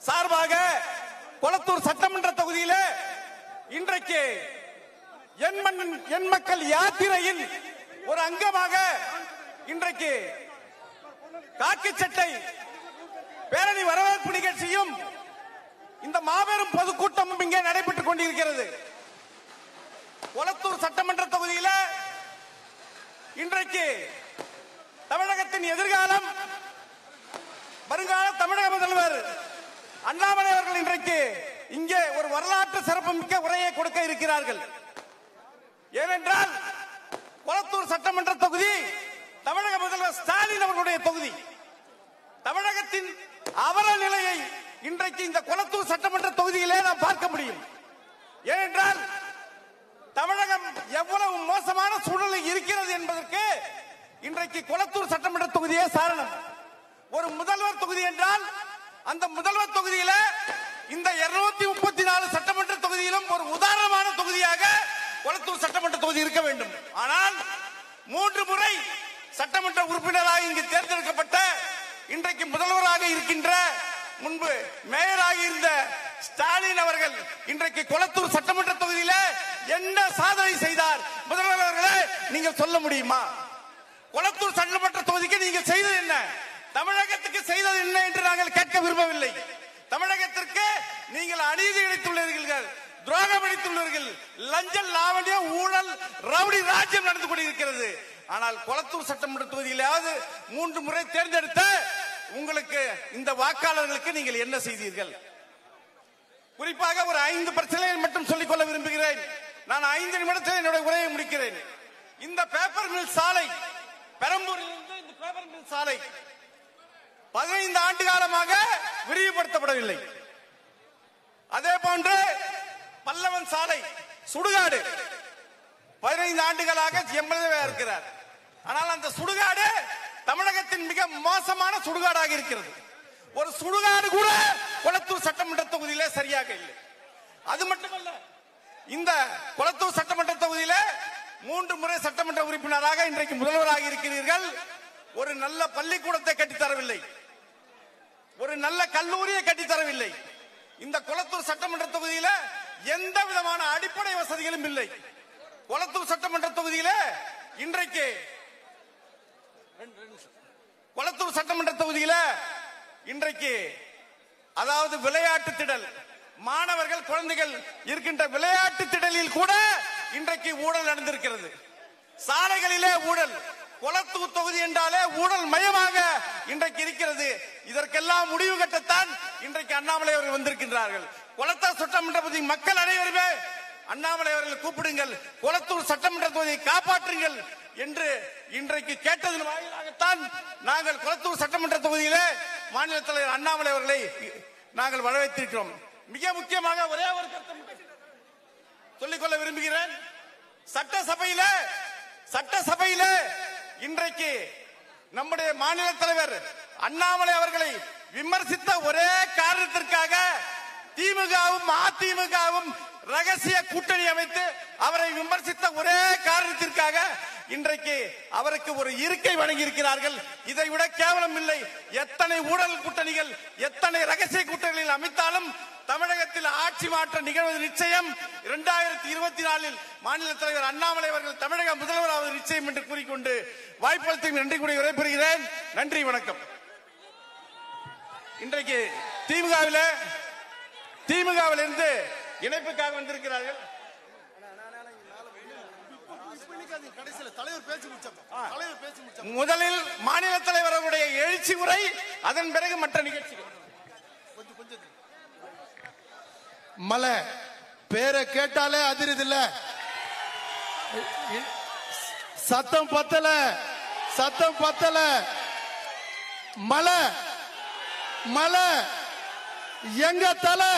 சார்பாக கொளத்தூர் சட்டமன்ற தொகுதியிலே இன்றைக்கு என் மக்கள் யாத்திரையின் ஒரு அங்கமாக இன்றைக்கு காக்கி சட்டை பேரணி வரவேற்பு நிகழ்ச்சியும் இந்த மாபெரும் பொதுக்கூட்டமும் இங்கே நடைபெற்றுக் கொண்டிருக்கிறது. கொளத்தூர் சட்டமன்ற தொகுதியில் இன்றைக்கு தமிழகத்தின் எதிர்காலம் வருங்கால தமிழக முதல்வர் அண்ணாமலை அவர்கள் இன்றைக்கு இங்கே ஒரு வரலாற்று சிறப்புமிக்க உரையை கொடுக்க இருக்கிறார்கள். ஏனென்றால் கொளத்தூர் சட்டமன்ற தொகுதி தமிழக முதல்வர் ஸ்டாலின் அவர்களுடைய தொகுதி. தமிழகத்தின் அவல நிலையை இன்றைக்கு இந்த கொளத்தூர் சட்டமன்ற தொகுதியிலே நாம் பார்க்க முடியும். ஏனென்றால் தமிழகம் எவ்வளவு மோசமான சூழலில் இருக்கிறது என்பதற்கு இன்றைக்கு கொளத்தூர் சட்டமன்ற தொகுதியே காரணம். ஒரு முதல்வர் தொகுதி என்றால் அந்த முதல்வர் தொகுதியில இந்த 234 சட்டமன்ற தொகுதியிலும் ஒரு உதாரணமான தொகுதியாக கொளத்தூர் சட்டமன்ற தொகுதி இருக்க வேண்டும். ஆனால் 3 முறை சட்டமன்ற உறுப்பினராக இங்கு தேர்ந்தெடுக்கப்பட்ட இன்றைக்கு முதல்வராக இருக்கின்ற முன்பு மேயராக இருந்த ஸ்டாலின் அவர்கள் இன்றைக்கு கொளத்தூர் சட்டமன்ற தொகுதியில என்ன சாதனை செய்தார் முதல்வர் அவர்களே நீங்கள் சொல்ல முடியுமா? கொளத்தூர் சட்டமன்ற தொகுதிக்கு நீங்கள் செய்தது என்ன, தமிழகத்துக்கு செய்தது என்ன என்று நாங்கள் கேட்க விரும்பவில்லை. தமிழகத்திற்கு நீங்கள் அநீதி இழைத்துள்ளீர்கள், துரோகம் அளித்துள்ளீர்கள், லஞ்ச லாவண்ய ஊழல் ரவுடி ராஜ்யம் நடந்து கொண்டிருக்கிறது. ஆனால் கொளத்தூர் சட்டமன்ற தொகுதியிலாவது 3 முறை தேர்ந்தெடுத்த உங்களுக்கு இந்த வாக்காளர்களுக்கு நீங்கள் என்ன செய்தீர்கள்? குறிப்பாக ஒரு 5 பிரச்சனைகள் மட்டும் சொல்லிக்கொள்ள விரும்புகிறேன். நான் 5 நிமிடத்தில் என்னுடைய உரையை முடிக்கிறேன். இந்த பேப்பர் மில் சாலை, பெரம்பூரில் இருந்து இந்த பேப்பர் மில் சாலை 15 ஆண்டு காலமாக விரிவுபடுத்தப்படவில்லை. அதே போன்று பல்லவன் சாலை சுடுகாடு 15 ஆண்டுகளாக எம்எல்ஏ இருக்கிறார். ஆனால் அந்த சுடுகாடு தமிழகத்தின் மிக மோசமான சுடுகாடாக இருக்கிறது. ஒரு சுடுகாடு கூட கொளத்தூர் சட்டமன்ற தொகுதியிலே சரியாக இல்லை. அது மட்டுமல்ல, இந்த கொளத்தூர் சட்டமன்ற தொகுதியில 3 முறை சட்டமன்ற உறுப்பினராக இன்றைக்கு முதல்வராக இருக்கிறீர்கள். ஒரு நல்ல பள்ளிக்கூடத்தை கட்டித்தரவில்லை, ஒரு நல்ல கல்லூரியை கட்டித்தரவில்லை. இந்த கொளத்தூர் சட்டமன்ற தொகுதியில எந்த விதமான அடிப்படை வசதிகளும் இல்லை. கொளத்தூர் சட்டமன்ற தொகுதியில இன்றைக்கு கொளத்தூர் சட்டமன்ற தொகுதியில இன்றைக்கு அதாவது விளையாட்டு திடல், மாணவர்கள் குழந்தைகள் இருக்கின்ற விளையாட்டு திடலில் கூட இன்றைக்கு ஊழல் நடந்திருக்கிறது. சாலைகளிலே ஊழல். கொளத்தூர் தொகுதி என்றாலே ஊழல் மயமாக இன்றைக்கு இருக்கிறது. இதற்கெல்லாம் முடிவு கட்டத்தான் இன்றைக்கு அண்ணாமலை அவர்கள் வந்திருக்கின்றார்கள். கொளத்தூர் சட்டமன்ற தொகுதி மக்கள் அனைவருமே அண்ணாமலை அவர்களை கூப்பிடுங்கள், கொளத்தூர் சட்டமன்ற தொகுதியை காப்பாற்றுங்கள் என்று இன்றைக்கு கேட்டதன் வாயிலாகத்தான் நாங்கள் கொளத்தூர் சட்டமன்ற தொகுதியிலே மாநில தலைவர் அண்ணாமலை அவர்களை நாங்கள் வரவேற்றிருக்கிறோம். மிக முக்கியமாக ஒரே ஒரு கருத்தை சொல்லிக்கொள்ள விரும்புகிறேன். சட்டசபையில இன்றைக்கு நம்முடைய மாநில தலைவர் அண்ணாமலை அவர்களை விமர்சித்த ஒரே காரணத்திற்காக திமுகவும் அதிமுகவும் ரகசிய கூட்டணி அமைத்து அவரை விமர்சித்த ஒரே காரணத்திற்காக இன்றைக்கு அவருக்கு ஒரு இருக்கை வழங்கி இருக்கிறார்கள். இதை விட கேவலம் இல்லை. எத்தனை ஊழல் கூட்டணிகள், எத்தனை ரகசிய கூட்டணிகள் அமைத்தாலும் தமிழகத்தில் ஆட்சி மாற்றம் நிகழ்வது நிச்சயம். 2024 மாநில தலைவர் அண்ணாமலை அவர்கள் தமிழக முதல்வராவது நிச்சயம் என்று கூறிக்கொண்டு வாய்ப்பளித்து நன்றி கூறி விடைபெறுகிறேன். நன்றி, வணக்கம். இன்றைக்கு திமுகவில் இருந்து இணைப்புக்காக வந்திருக்கிறார்கள். முதலில் மாநில தலைவர் அவருடைய எழுச்சி உரை, அதன் பிறகு மற்ற நிகழ்ச்சிகள். மலை பேரை கேட்டாலே அதிருதில்ல, சத்தம் பத்தல. மலை எங்க தலை,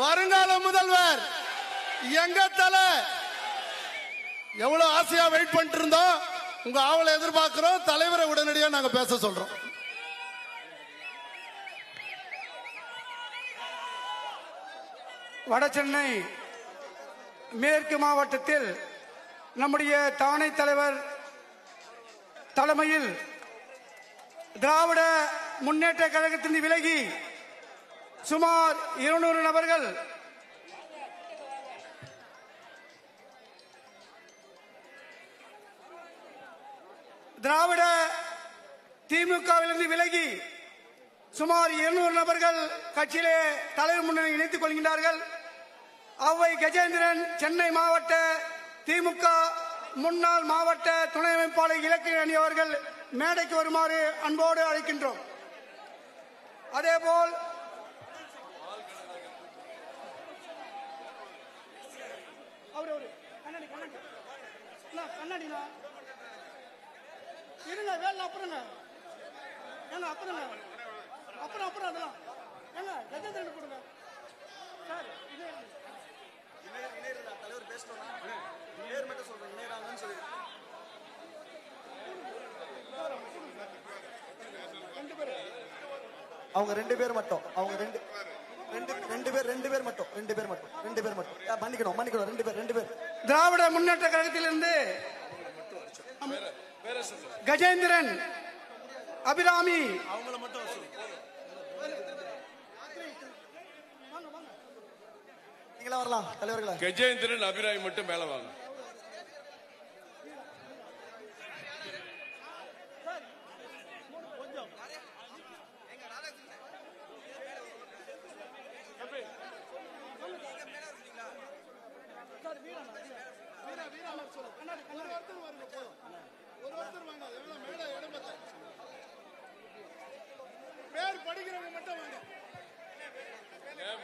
வருங்கால முதல்வர் எங்க தலை. எவ்வளவு ஆசையா வெயிட் பண்ணிட்டு இருந்தோம். உங்க ஆவலை எதிர்பார்க்கிறோம். தலைவரை உடனடியாக நாங்க பேச சொல்றோம். வடசென்னை மேற்கு மாவட்டத்தில் நம்முடைய தானை தலைவர் தலைமையில் திராவிட முன்னேற்ற கழகத்தின் விலகி சுமார் 200 நபர்கள் திராவிட திமுகவிலிருந்து விலகி சுமார் 200 நபர்கள் கட்சியிலே தலைவர் முன்னணி இணைத்துக் கொள்கின்றார்கள். அவ்வை கஜேந்திரன் சென்னை மாவட்ட திமுக முன்னாள் மாவட்ட துணை அமைப்பாளர் இலக்கிய அணி அவர்கள் மேடைக்கு வருமாறு அன்போடு அழைக்கின்றோம். அதேபோல் இருங்க வேலை அப்புறங்க ஏங்க அப்புறங்க அப்புறம் அதெல்லாம் ஏங்க கஜேந்திரன் கொடுங்க சார். இது தலைவர் பேசணும் நேர் மட்டும் சொல்றேன் நேராங்கன்னு சொல்லி அவங்க ரெண்டு பேர் மட்டும் அவங்க ரெண்டு பேர் மட்டும் மன்னிக்கணும் ரெண்டு பேர் திராவிட முன்னேற்ற கழகத்திலிருந்து கஜேந்திரன் அபிராமி அவங்கள மட்டும் நீங்களா வரலாம் தலைவர்களா. கஜேந்திரன் அபிராமி மட்டும் மேல வாங்க.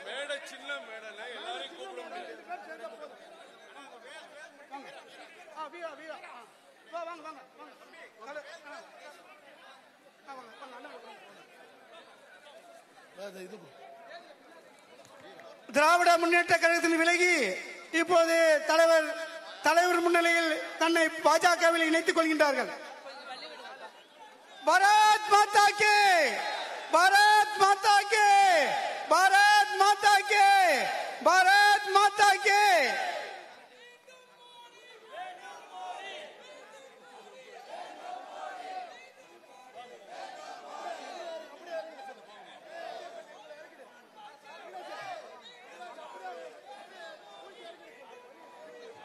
மேடை சின்ன மேடை எல்லாரையும் கூப்பிட முடியாது. திராவிட முன்னேற்ற கழகத்தில் விலகி இப்போது தலைவர் முன்னிலையில் தன்னை பாஜகவில் இணைத்துக் கொள்கின்றார்கள். பாரத் மாதா கே, பாரத் மாதா கே, பாரத் மாதா கே, பாரத் மாதா கே.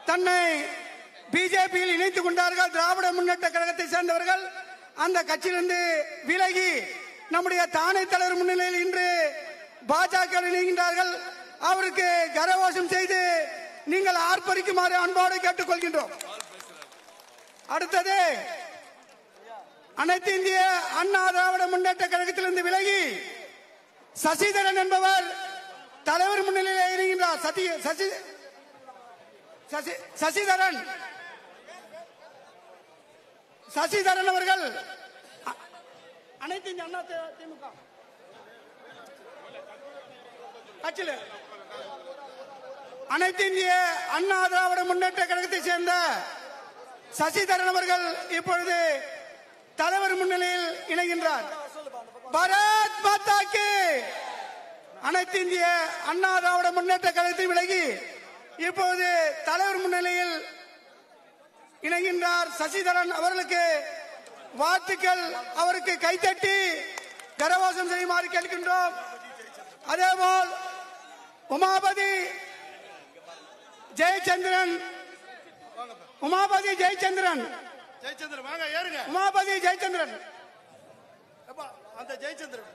தன்னை பிஜேபியில் இணைத்துக் கொண்டார்கள். திராவிட முன்னேற்ற கழகத்தை சேர்ந்தவர்கள் அந்த கட்சியிலிருந்து விலகி நம்முடைய தானை தலைவர் முன்னிலையில் இன்று பாஜக இணைகின்றார்கள். அவருக்கு கரகோஷம் செய்து நீங்கள் ஆர்ப்பரிக்குமாறு அன்போடு கேட்டுக் கொள்கின்றோம். அடுத்தது அனைத்து இந்திய அண்ணா திராவிட முன்னேற்ற கழகத்திலிருந்து விலகி சசிதரன் என்பவர் தலைவர் முன்னிலையில் இணைகின்றார். சசிதரன் அவர்கள் அனைத்து இந்திய அண்ணா திமுக கட்சியில் அனைத்து இந்திய அண்ணா திராவிட முன்னேற்ற கழகத்தை சேர்ந்த சசிதரன் அவர்கள் இப்பொழுது தலைவர் முன்னிலையில் இணைகின்றார். பாரத் மாதா கே. அனைத்து இந்திய அண்ணா திராவிட முன்னேற்ற கழகத்தை விலகி இப்போது தலைவர் முன்னிலையில் இணைகின்றார் சசிதரன் அவர்களுக்கு வாழ்த்துக்கள். அவருக்கு கைத்தட்டி கரகோஷம் செய்யுமாறு கேட்கின்றோம். அதேபோல் உமாபதி ஜெயச்சந்திரன் வாங்க ஏறுங்க. உமாபதி ஜெயச்சந்திரன் அந்த ஜெயச்சந்திரன்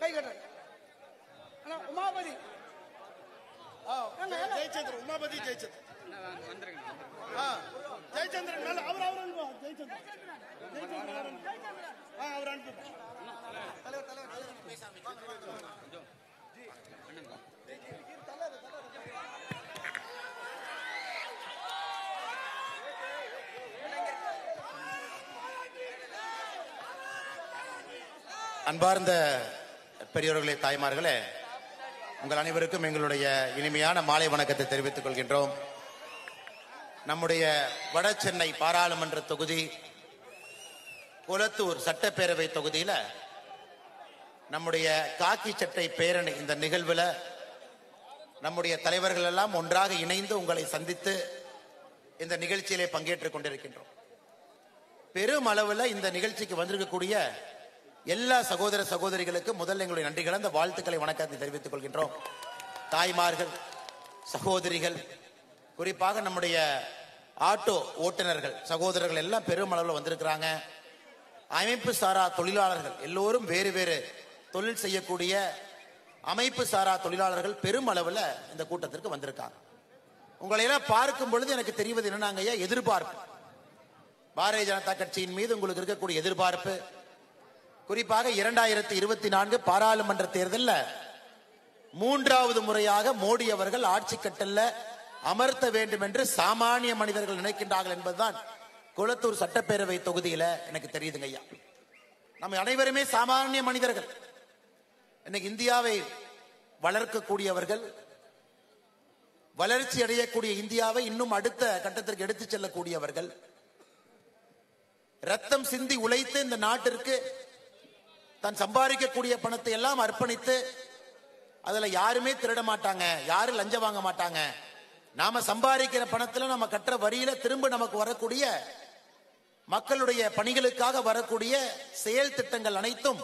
கை கட்ட உமாபதி ஜெயச்சந்திரன் உமாபதி ஜெயச்சந்திரன் ஜெயச்சந்திரன் மேல அவர் அனுப்பு. அன்பார்ந்த பெரியோர்களே, தாய்மார்களே, உங்கள் அனைவருக்கும் எங்களுடைய இனிமையான மாலை வணக்கத்தை தெரிவித்துக் கொள்கின்றோம். நம்முடைய வட சென்னை பாராளுமன்ற தொகுதி கொளத்தூர் சட்டப்பேரவை தொகுதியில நம்முடைய காக்கி சட்டை பேரணி இந்த நிகழ்வுல நம்முடைய தலைவர்கள் எல்லாம் ஒன்றாக இணைந்து உங்களை சந்தித்து இந்த நிகழ்ச்சியிலே பங்கேற்றுக் கொண்டிருக்கின்றோம். பெரும் அளவில் இந்த நிகழ்ச்சிக்கு வந்திருக்கக்கூடிய எல்லா சகோதர சகோதரிகளுக்கு முதல்ல எங்களுடைய நன்றிகளை, அந்த வாழ்த்துக்களை, வணக்கத்தை தெரிவித்துக் கொள்கின்றோம். தாய்மார்கள், சகோதரிகள், குறிப்பாக நம்முடைய ஆட்டோ ஓட்டுநர்கள் சகோதரர்கள் எல்லாம் பெருமளவில் வந்திருக்கிறாங்க. அமைப்பு சாரா தொழிலாளர்கள் எல்லோரும் வேறு வேறு தொழில் செய்யக்கூடிய அமைப்பு சாரா தொழிலாளர்கள் பெருமளவில் இந்த கூட்டத்திற்கு வந்திருக்காங்க. உங்களை எல்லாம் பார்க்கும் பொழுது எனக்கு தெரிவது என்னன்னாங்க, எதிர்பார்ப்பு, பாரதிய ஜனதா கட்சியின் மீது உங்களுக்கு இருக்கக்கூடிய எதிர்பார்ப்பு, குறிப்பாக 2024 பாராளுமன்ற தேர்தலில் 3வது முறையாக மோடி அவர்கள் ஆட்சி கட்டல்ல அமர்த்த வேண்டும் என்று சாமானிய மனிதர்கள் நினைக்கின்றார்கள் என்பதுதான் குளத்தூர் சட்டப்பேரவை தொகுதியில எனக்கு தெரியுதுங்க ஐயா. நம்ம அனைவருமே சாமானிய மனிதர்கள். இன்னைக்கு இந்தியாவை வளர்க்கக்கூடியவர்கள், வளர்ச்சி அடையக்கூடிய இந்தியாவை இன்னும் அடுத்த கட்டத்திற்கு எடுத்துச் செல்லக்கூடியவர்கள், ரத்தம் சிந்தி உழைத்து இந்த நாட்டிற்கு தான் சம்பாதிக்கக்கூடிய பணத்தை எல்லாம் அர்ப்பணித்து, அதுல யாருமே திருட மாட்டாங்க, யாரும் லஞ்சம் வாங்க மாட்டாங்க, நாம சம்பாதிக்கிற பணத்துல நம்ம கட்டுற வரியில திரும்ப நமக்கு வரக்கூடிய மக்களுடைய பணிகளுக்காக வரக்கூடிய செயல் திட்டங்கள் அனைத்தும்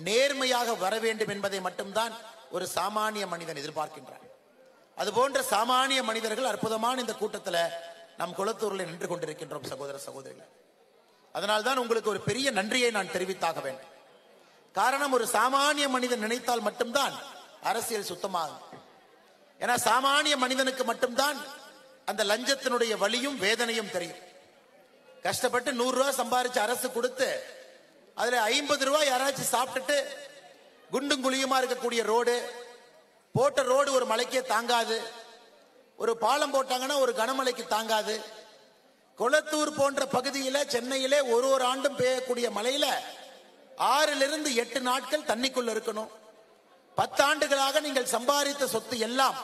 நேர்மையாக வர வேண்டும் என்பதை மட்டும்தான் ஒரு சாமானிய மனிதன் எதிர்பார்க்கின்றான். அது போன்ற சாமானிய மனிதர்கள் அற்புதமான இந்த கூட்டத்தில் நாம் குளத்தூரில் நின்று கொண்டிருக்கின்றோம் சகோதர சகோதரிகள். அதனால்தான் உங்களுக்கு ஒரு பெரிய நன்றியை நான் தெரிவித்தாக வேண்டும். காரணம், ஒரு சாமானிய மனிதன் நினைத்தால் மட்டும்தான் அரசியல் சுத்தமாகும். ஏன்னா சாமானிய மனிதனுக்கு மட்டும்தான் அந்த லஞ்சத்தினுடைய வலியும் வேதனையும் தெரியும். கஷ்டப்பட்டு 100 ரூபாய் சம்பாரிச்சு அரசு கொடுத்து அதுல 50 ரூபாய் யாராச்சும் சாப்பிட்டுட்டு குண்டும் குழியுமா இருக்கக்கூடிய ரோடு, போட்ட ரோடு ஒரு மலைக்கே தாங்காது, ஒரு பாலம் போட்டாங்கன்னா ஒரு கனமழைக்கு தாங்காது. கொளத்தூர் போன்ற பகுதியில சென்னையிலே ஒரு ஆண்டும் பெய்யக்கூடிய மழையில 6 to 8 நாட்கள் தண்ணிக்குள்ள இருக்கணும். 10 ஆண்டுகளாக நீங்கள் சம்பாதித்த சொத்து எல்லாம்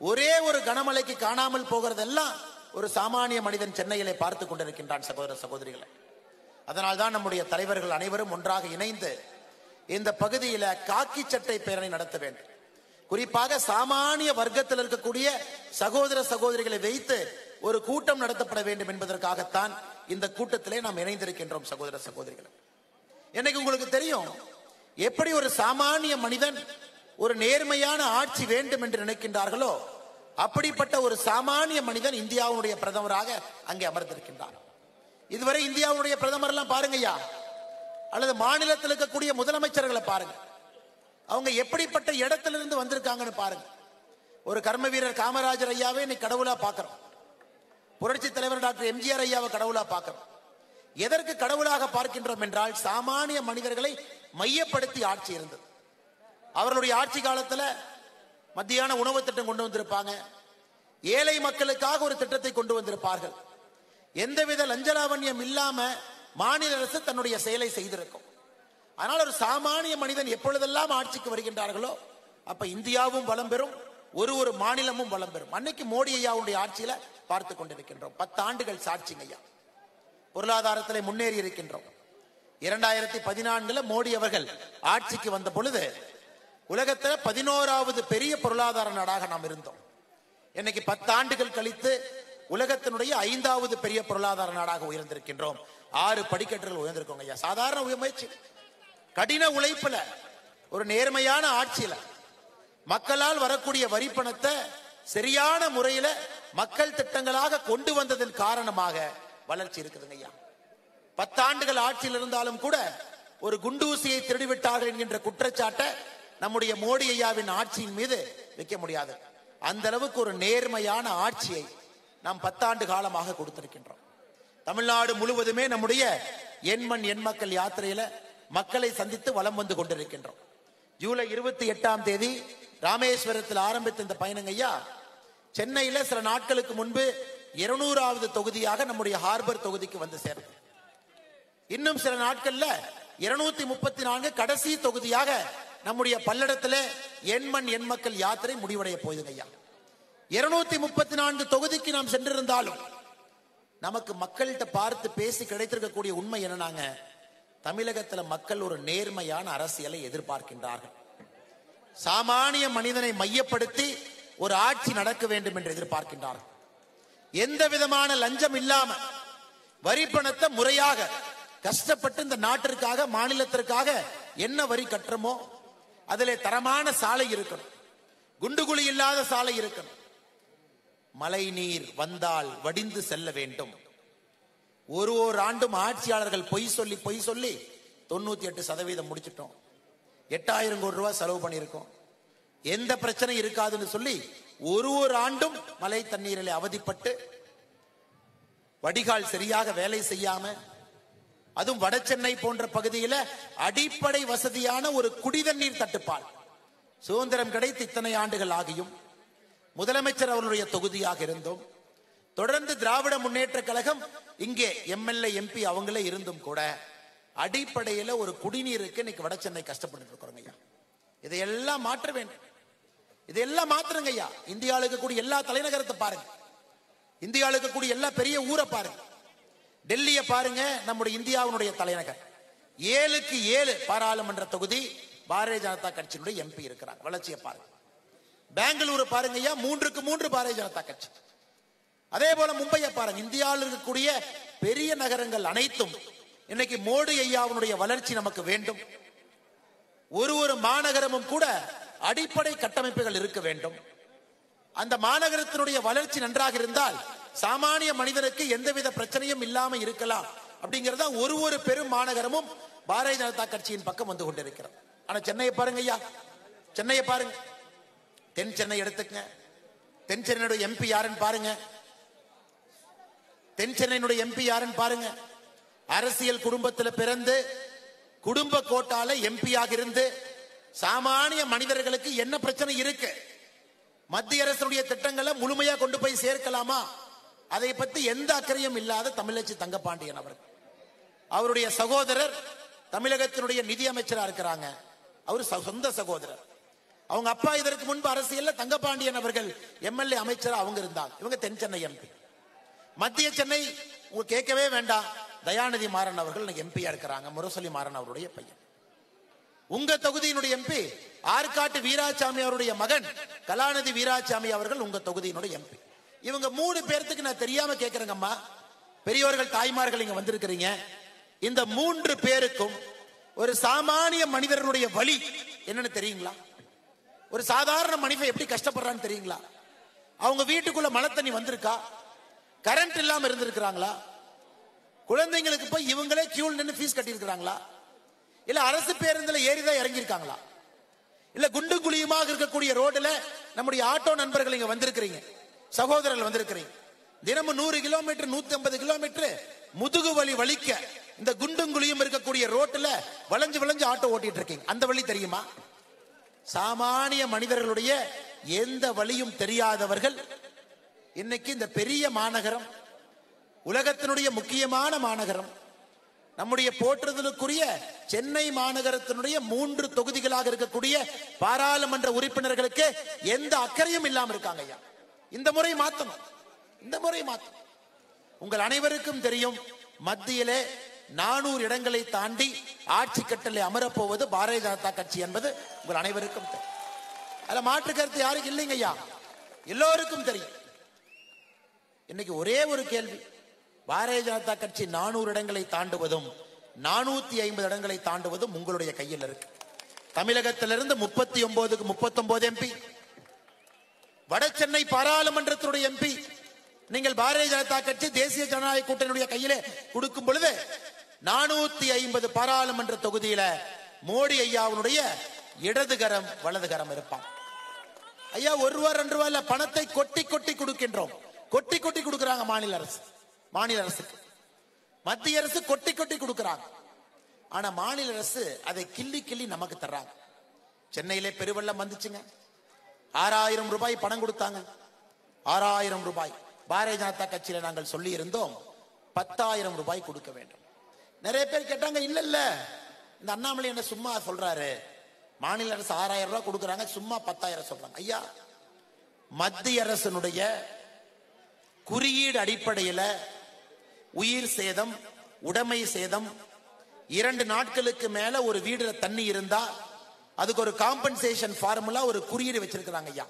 ஒரே ஒரு கனமழைக்கு காணாமல் போகிறதெல்லாம் ஒரு சாமானிய மனிதன் சென்னையிலே பார்த்து கொண்டிருக்கின்றான் சகோதர சகோதரிகளை. அதனால்தான் நம்முடைய தலைவர்கள் அனைவரும் ஒன்றாக இணைந்து இந்த பகுதியில காக்கி சட்டை பேரணி நடத்த வேண்டும். குறிப்பாக சாமானிய வர்க்கத்தில் இருக்கக்கூடிய சகோதர சகோதரிகளை வைத்து ஒரு கூட்டம் நடத்தப்பட வேண்டும் என்பதற்காகத்தான் இந்த கூட்டத்திலே நாம் இணைந்திருக்கின்றோம் சகோதர சகோதரிகளை. எனக்கு உங்களுக்கு தெரியும், எப்படி ஒரு சாமானிய மனிதன் ஒரு நேர்மையான ஆட்சி வேண்டும் என்று நினைக்கின்றார்களோ அப்படிப்பட்ட ஒரு சாமானிய மனிதன் இந்தியாவுடைய பிரதமராக அங்கே அமர்ந்திருக்கின்றார். இதுவரை இந்தியாவுடைய பிரதமர் எல்லாம் பாருங்கய்யா, அல்லது மாநிலத்தில் இருக்கக்கூடிய முதலமைச்சர்களை பாருங்க, அவங்க எப்படிப்பட்ட இடத்திலிருந்து வந்திருக்காங்கன்னு பாருங்க. ஒரு கர்ம வீரர் காமராஜர் ஐயாவே இன்னைக்கு கடவுளா பார்க்கிறோம், புரட்சி தலைவர் டாக்டர் எம்ஜிஆர் ஐயாவை கடவுளா பார்க்கிறோம். எதற்கு கடவுளாக பார்க்கின்றோம் என்றால், சாமானிய மனிதர்களை மையப்படுத்தி ஆட்சி இருந்தது. அவர்களுடைய ஆட்சி காலத்துல மத்தியான உணவு திட்டம் கொண்டு வந்திருப்பாங்க, ஏழை மக்களுக்காக ஒரு திட்டத்தை கொண்டு வந்திருப்பார்கள். எந்தவித லஞ்சலாவண்யம் இல்லாம மாநில அரசு தன்னுடைய செயலை செய்திருக்கும். ஆனால் ஒரு சாமானிய மனிதன் எப்பொழுதெல்லாம் ஆட்சிக்கு வருகின்றார்களோ அப்ப இந்தியாவும் வளம் பெறும், ஒரு மாநிலமும் வளம் பெறும். அன்னைக்கு மோடி ஐயாவுடைய ஆட்சியில பார்த்து கொண்டிருக்கின்றோம். 10 ஆண்டுகள் சாட்சிங்க ஐயா. பொருளாதாரத்தில் முன்னேறி இருக்கின்றோம். 2014 மோடி அவர்கள் ஆட்சிக்கு வந்த பொழுது உலகத்தில் 11வது பெரிய பொருளாதார நாடாக நாம் இருந்தோம். இன்னைக்கு 10 ஆண்டுகள் கழித்து உலகத்தினுடைய 5வது பெரிய பொருளாதார நாடாக உயர்ந்திருக்கின்றோம். 6 படிக்கட்டுகள் உயர்ந்திருக்கோங்க ஐயா. சாதாரண முயற்சி, கடின உழைப்புல, ஒரு நேர்மையான ஆட்சியில, மக்களால் வரக்கூடிய வரி பணத்தை சரியான முறையில மக்கள் திட்டங்களாக கொண்டு வந்ததன் காரணமாக வளர்ச்சி இருக்குதுங்க ஐயா. 10 ஆண்டுகள் ஆட்சியில் இருந்தாலும் கூட ஒரு குண்டூசியை திருடிவிட்டார்கள் என்கின்ற குற்றச்சாட்டை நம்முடைய மோடி ஐயாவின் ஆட்சியின் மீது வைக்க முடியாது. அந்த அளவுக்கு ஒரு நேர்மையான ஆட்சியை நாம் 10 ஆண்டு காலமாக கொடுத்திருக்கின்றோம். தமிழ்நாடு முழுவதுமே நம்முடைய எண்மண் எண் மக்கள் யாத்திரையில மக்களை சந்தித்து வலம் வந்து கொண்டிருக்கின்றோம். ஜூலை 28ஆம் தேதி ராமேஸ்வரத்தில் ஆரம்பித்த இந்த பயணம் ஐயா, சென்னையில சில நாட்களுக்கு முன்பு 200வது தொகுதியாக நம்முடைய ஹார்பர் தொகுதிக்கு வந்து சேர்ந்தது. இன்னும் சில நாட்கள்ல 234 கடைசி தொகுதியாக நம்முடைய பல்லடத்துல எண்மண் எண் மக்கள் யாத்திரை முடிவடைய போகுதுங்க ஐயா. 234 தொகுதிக்கு நாம் சென்றிருந்தாலும் நமக்கு மக்கள்கிட்ட பார்த்து பேசி கிடைத்திருக்கக்கூடிய உண்மை என்னன்னாங்க, தமிழகத்துல மக்கள் ஒரு நேர்மையான அரசியலை எதிர்பார்க்கின்றார்கள். சாமானிய மனிதனை மையப்படுத்தி ஒரு ஆட்சி நடக்க வேண்டும் என்று எதிர்பார்க்கின்றார்கள். எந்த விதமான லஞ்சம் இல்லாம வரி பணத்தை முறையாக கஷ்டப்பட்டு இந்த நாட்டிற்காக மாநிலத்திற்காக என்ன வரி கட்டுறோமோ அதிலே தரமான சாலை இருக்கணும், குண்டுகுழி இல்லாத சாலை இருக்கணும். மழை நீர் வந்தால் வடிந்து செல்ல வேண்டும். ஒரு ஆண்டும் ஆட்சியாளர்கள் பொய் சொல்லி 98% முடிச்சிட்டோம். 8000 கோடி ரூபாய் செலவு பண்ணியிருக்கோம். எந்த பிரச்சனை இருக்காதுன்னு சொல்லி ஒரு ஆண்டும் மழை தண்ணீரில் அவதிப்பட்டு வடிகால் சரியாக வேலை செய்யாம, அதுவும் வட சென்னை போன்ற பகுதியில் அடிப்படை வசதியான ஒரு குடிதண்ணீர் தட்டுப்பாடு. சுதந்திரம் கிடைத்து இத்தனை ஆண்டுகள் ஆகியும் முதலமைச்சர் அவர்களுடைய தொகுதியாக இருந்தோம். தொடர்ந்து திராவிட முன்னேற்ற கழகம் இங்கே எம்எல்ஏ எம்பி அவங்களே இருந்தும் கூட அடிப்படையில் ஒரு குடிநீருக்கு இன்னைக்கு வட சென்னை கஷ்டப்பட்டு இருக்கிறோங்க ஐயா. இதையெல்லாம் மாற்ற வேண்டும். இதெல்லாம் மாத்திரங்க ஐயா. இந்தியாவில் இருக்கக்கூடிய எல்லா தலைநகரத்தை பாருங்க, இந்தியாவில் இருக்கக்கூடிய எல்லா பெரிய ஊரை பாருங்க, டெல்லியை பாருங்க, நம்முடைய இந்தியாவுடைய தலைநகர். 7க்கு 7 பாராளுமன்ற தொகுதி பாரதிய ஜனதா கட்சியினுடைய எம்பி இருக்கிறாங்க. வளர்ச்சியை பாருங்க. பெங்களூரு பாருங்க ஐயா, 3க்கு 3 பாரதிய ஜனதா கட்சி. அதே போல மும்பையை பாருங்க. இந்தியாவில் இருக்கக்கூடிய பெரிய நகரங்கள் அனைத்தும் இன்னைக்கு மோடி ஐயாவுடைய வளர்ச்சி நமக்கு வேண்டும். ஒரு மாநகரமும் கூட அடிப்படை கட்டமைப்புகள் இருக்க வேண்டும். அந்த மாநகரத்தினுடைய வளர்ச்சி நன்றாக இருந்தால் சாமானிய மனிதனுக்கு எந்தவித பிரச்சனையும் இல்லாம இருக்கலாம். அப்படிங்கறத ஒரு பெரும் மாநகரமும் பாரதிய ஜனதா கட்சியின் பக்கம் வந்து கொண்டிருக்கிறது. ஆனா சென்னையை பாருங்க ஐயா, சென்னையை பாருங்க. தென் சென்னை எடுத்துக்கங்க. தென் சென்னையுடைய எம்பி யாருன்னு பாருங்க. தென் சென்னையினுடைய எம்பி யாருன்னு பாருங்க. அரசியல் குடும்பத்தில் பிறந்து குடும்ப கோட்டால எம்பியாக இருந்து சாமானிய மனிதர்களுக்கு என்ன பிரச்சனை இருக்கு, மத்திய அரசுடைய திட்டங்களை முழுமையா கொண்டு போய் சேர்க்கலாமா, அதை பத்தி எந்த அக்கறையும் இல்லாத தமிழச்சி தங்கபாண்டியன் அவர்கள். அவருடைய சகோதரர் தமிழகத்தினுடைய நிதி அமைச்சரா இருக்கிறாங்க. அவர் சொந்த சகோதரர். அவங்க அப்பா இதற்கு முன்பு அரசியல்ல தங்கபாண்டியன் அவர்கள் எம்எல்ஏ அமைச்சரா அவங்க இருந்தாங்க. இவங்க தென் சென்னை எம்பி. மத்திய சென்னை கேட்கவே வேண்டாம், தயாநிதி மாறன் அவர்கள் எம்பியா இருக்கிறாங்க. முரசொலி மாறன் அவருடைய பையன். உங்க தொகுதியினுடைய எம்பி ஆற்காட்டு வீராசாமி அவருடைய மகன் கலாநிதி வீராசாமி அவர்கள் உங்க தொகுதியினுடைய எம்பி. இவங்க 3 பேர்த்துக்கு நான் தெரியாம கேட்கிறேங்கம்மா, பெரியவர்கள் தாய்மார்கள் இங்க வந்திருக்கிறீங்க. இந்த 3 பேருக்கும் ஒரு சாமானிய மனிதர்களுடைய வலி என்னன்னு தெரியுங்களா? ஒரு சாதாரண மனிதன் எப்படி கஷ்டப்படுறான்னு தெரியுங்களா? அவங்க வீட்டுக்குள்ள மழை தண்ணி வந்திருக்கா? கரண்ட் இல்லாம இருந்திருக்கிறாங்களா? குழந்தைங்களுக்கு போய் இவங்களே கியூல் நின்று ஃபீஸ் கட்டி இருக்கிறாங்களா? இல்ல அரசு பேருந்துல ஏறிதான் இறங்கி இருக்காங்களா? இல்ல குண்டு குழியுமாக இருக்கக்கூடிய ரோடுல நம்முடைய ஆட்டோ நண்பர்கள் இங்க வந்திருக்கிறீங்க, சகோதரர்கள் வந்திருக்கிறீங்க. தினமும் 100 கிலோமீட்டர் 150 கிலோமீட்டர் முதுகு வலி வலிக்க இந்த குண்டும் குழியும் இருக்கக்கூடிய ரோட்டுல வளைஞ்சு ஆட்டோ ஓட்டிட்டு இருக்கீங்க. அந்த வழி தெரியுமா? சாமானிய மனிதர்களுடைய எந்த வழியும் தெரியாதவர்கள் இன்னைக்கு இந்த பெரிய மாநகரம், உலகத்தினுடைய முக்கியமான மாநகரம், நம்முடைய போற்றுதலுக்குரிய சென்னை மாநகரத்தினுடைய 3 தொகுதிகளாக இருக்கக்கூடிய பாராளுமன்ற உறுப்பினர்களுக்கு எந்த அக்கறையும் இல்லாம இருக்காங்க ஐயா. இந்த முறை மாத்தணும், இந்த முறை மாத்தணும். உங்கள் அனைவருக்கும் தெரியும், மத்தியிலே 400 இடங்களை தாண்டி ஆட்சி கட்டளை அமரப்போவது பாரதிய ஜனதா கட்சி என்பது உங்கள் அனைவருக்கும் தெரியும். அதுல மாற்று கருத்து யாருக்கு இல்லைங்க ஐயா, எல்லோருக்கும் தெரியும். இன்னைக்கு ஒரே ஒரு கேள்வி, பாரதிய ஜனதா கட்சி 400 இடங்களை தாண்டுவதும் 450 இடங்களை தாண்டுவதும் உங்களுடைய கையில் இருக்கு. தமிழகத்திலிருந்து 39க்கு 39 எம்பி, வட சென்னை பாராளுமன்றத்தினுடைய எம்பி நீங்கள் பாரதிய ஜனதா கட்சி தேசிய ஜனநாயக கூட்டணியுடைய கையிலே கொடுக்கும் பொழுது 450 பாராளுமன்ற தொகுதியில மோடி ஐயாவுடைய இடதுகரம் வலதுகரம் இருப்பான். ஐயா 1 ரூபா 2 ரூபாய் இல்ல, பணத்தை கொட்டி கொட்டி கொடுக்கின்றோம். கொட்டி கொட்டி கொடுக்கிறாங்க மாநில அரசு, மாநில அரசுக்கு. மத்திய அரசு கொட்டி கொட்டி கொடுக்கிறாங்க. ஆனா மாநில அரசு அதை கிள்ளி கிள்ளி நமக்கு தர்றாங்க. சென்னையிலே பெருவெள்ளம் வந்துச்சுங்க, 6000 ரூபாய் பணம் கொடுத்தாங்க. 6000 ரூபாய் பாரதிய ஜனதா கட்சியில நாங்கள் சொல்லி இருந்தோம் 10,000 ரூபாய் கொடுக்க வேண்டும். நிறைய பேர் கேட்டாங்க, இல்ல இல்ல இந்த அண்ணாமலை என்ன சும்மா சொல்றாரு, மாநில அரசு 6000 ரூபாய் கொடுக்கறாங்க, சும்மா 10,000 சொல்றாங்க. ஐயா, மத்திய அரசினுடைய குறியீடு அடிப்படையில் உயிர் சேதம், உடைமை சேதம், 2 நாட்களுக்கு மேல ஒரு வீடுல தண்ணி இருந்தா அதுக்கு ஒரு காம்பன்சேஷன் ஃபார்முலா, ஒரு குறியீடு வச்சிருக்கிறாங்க ஐயா.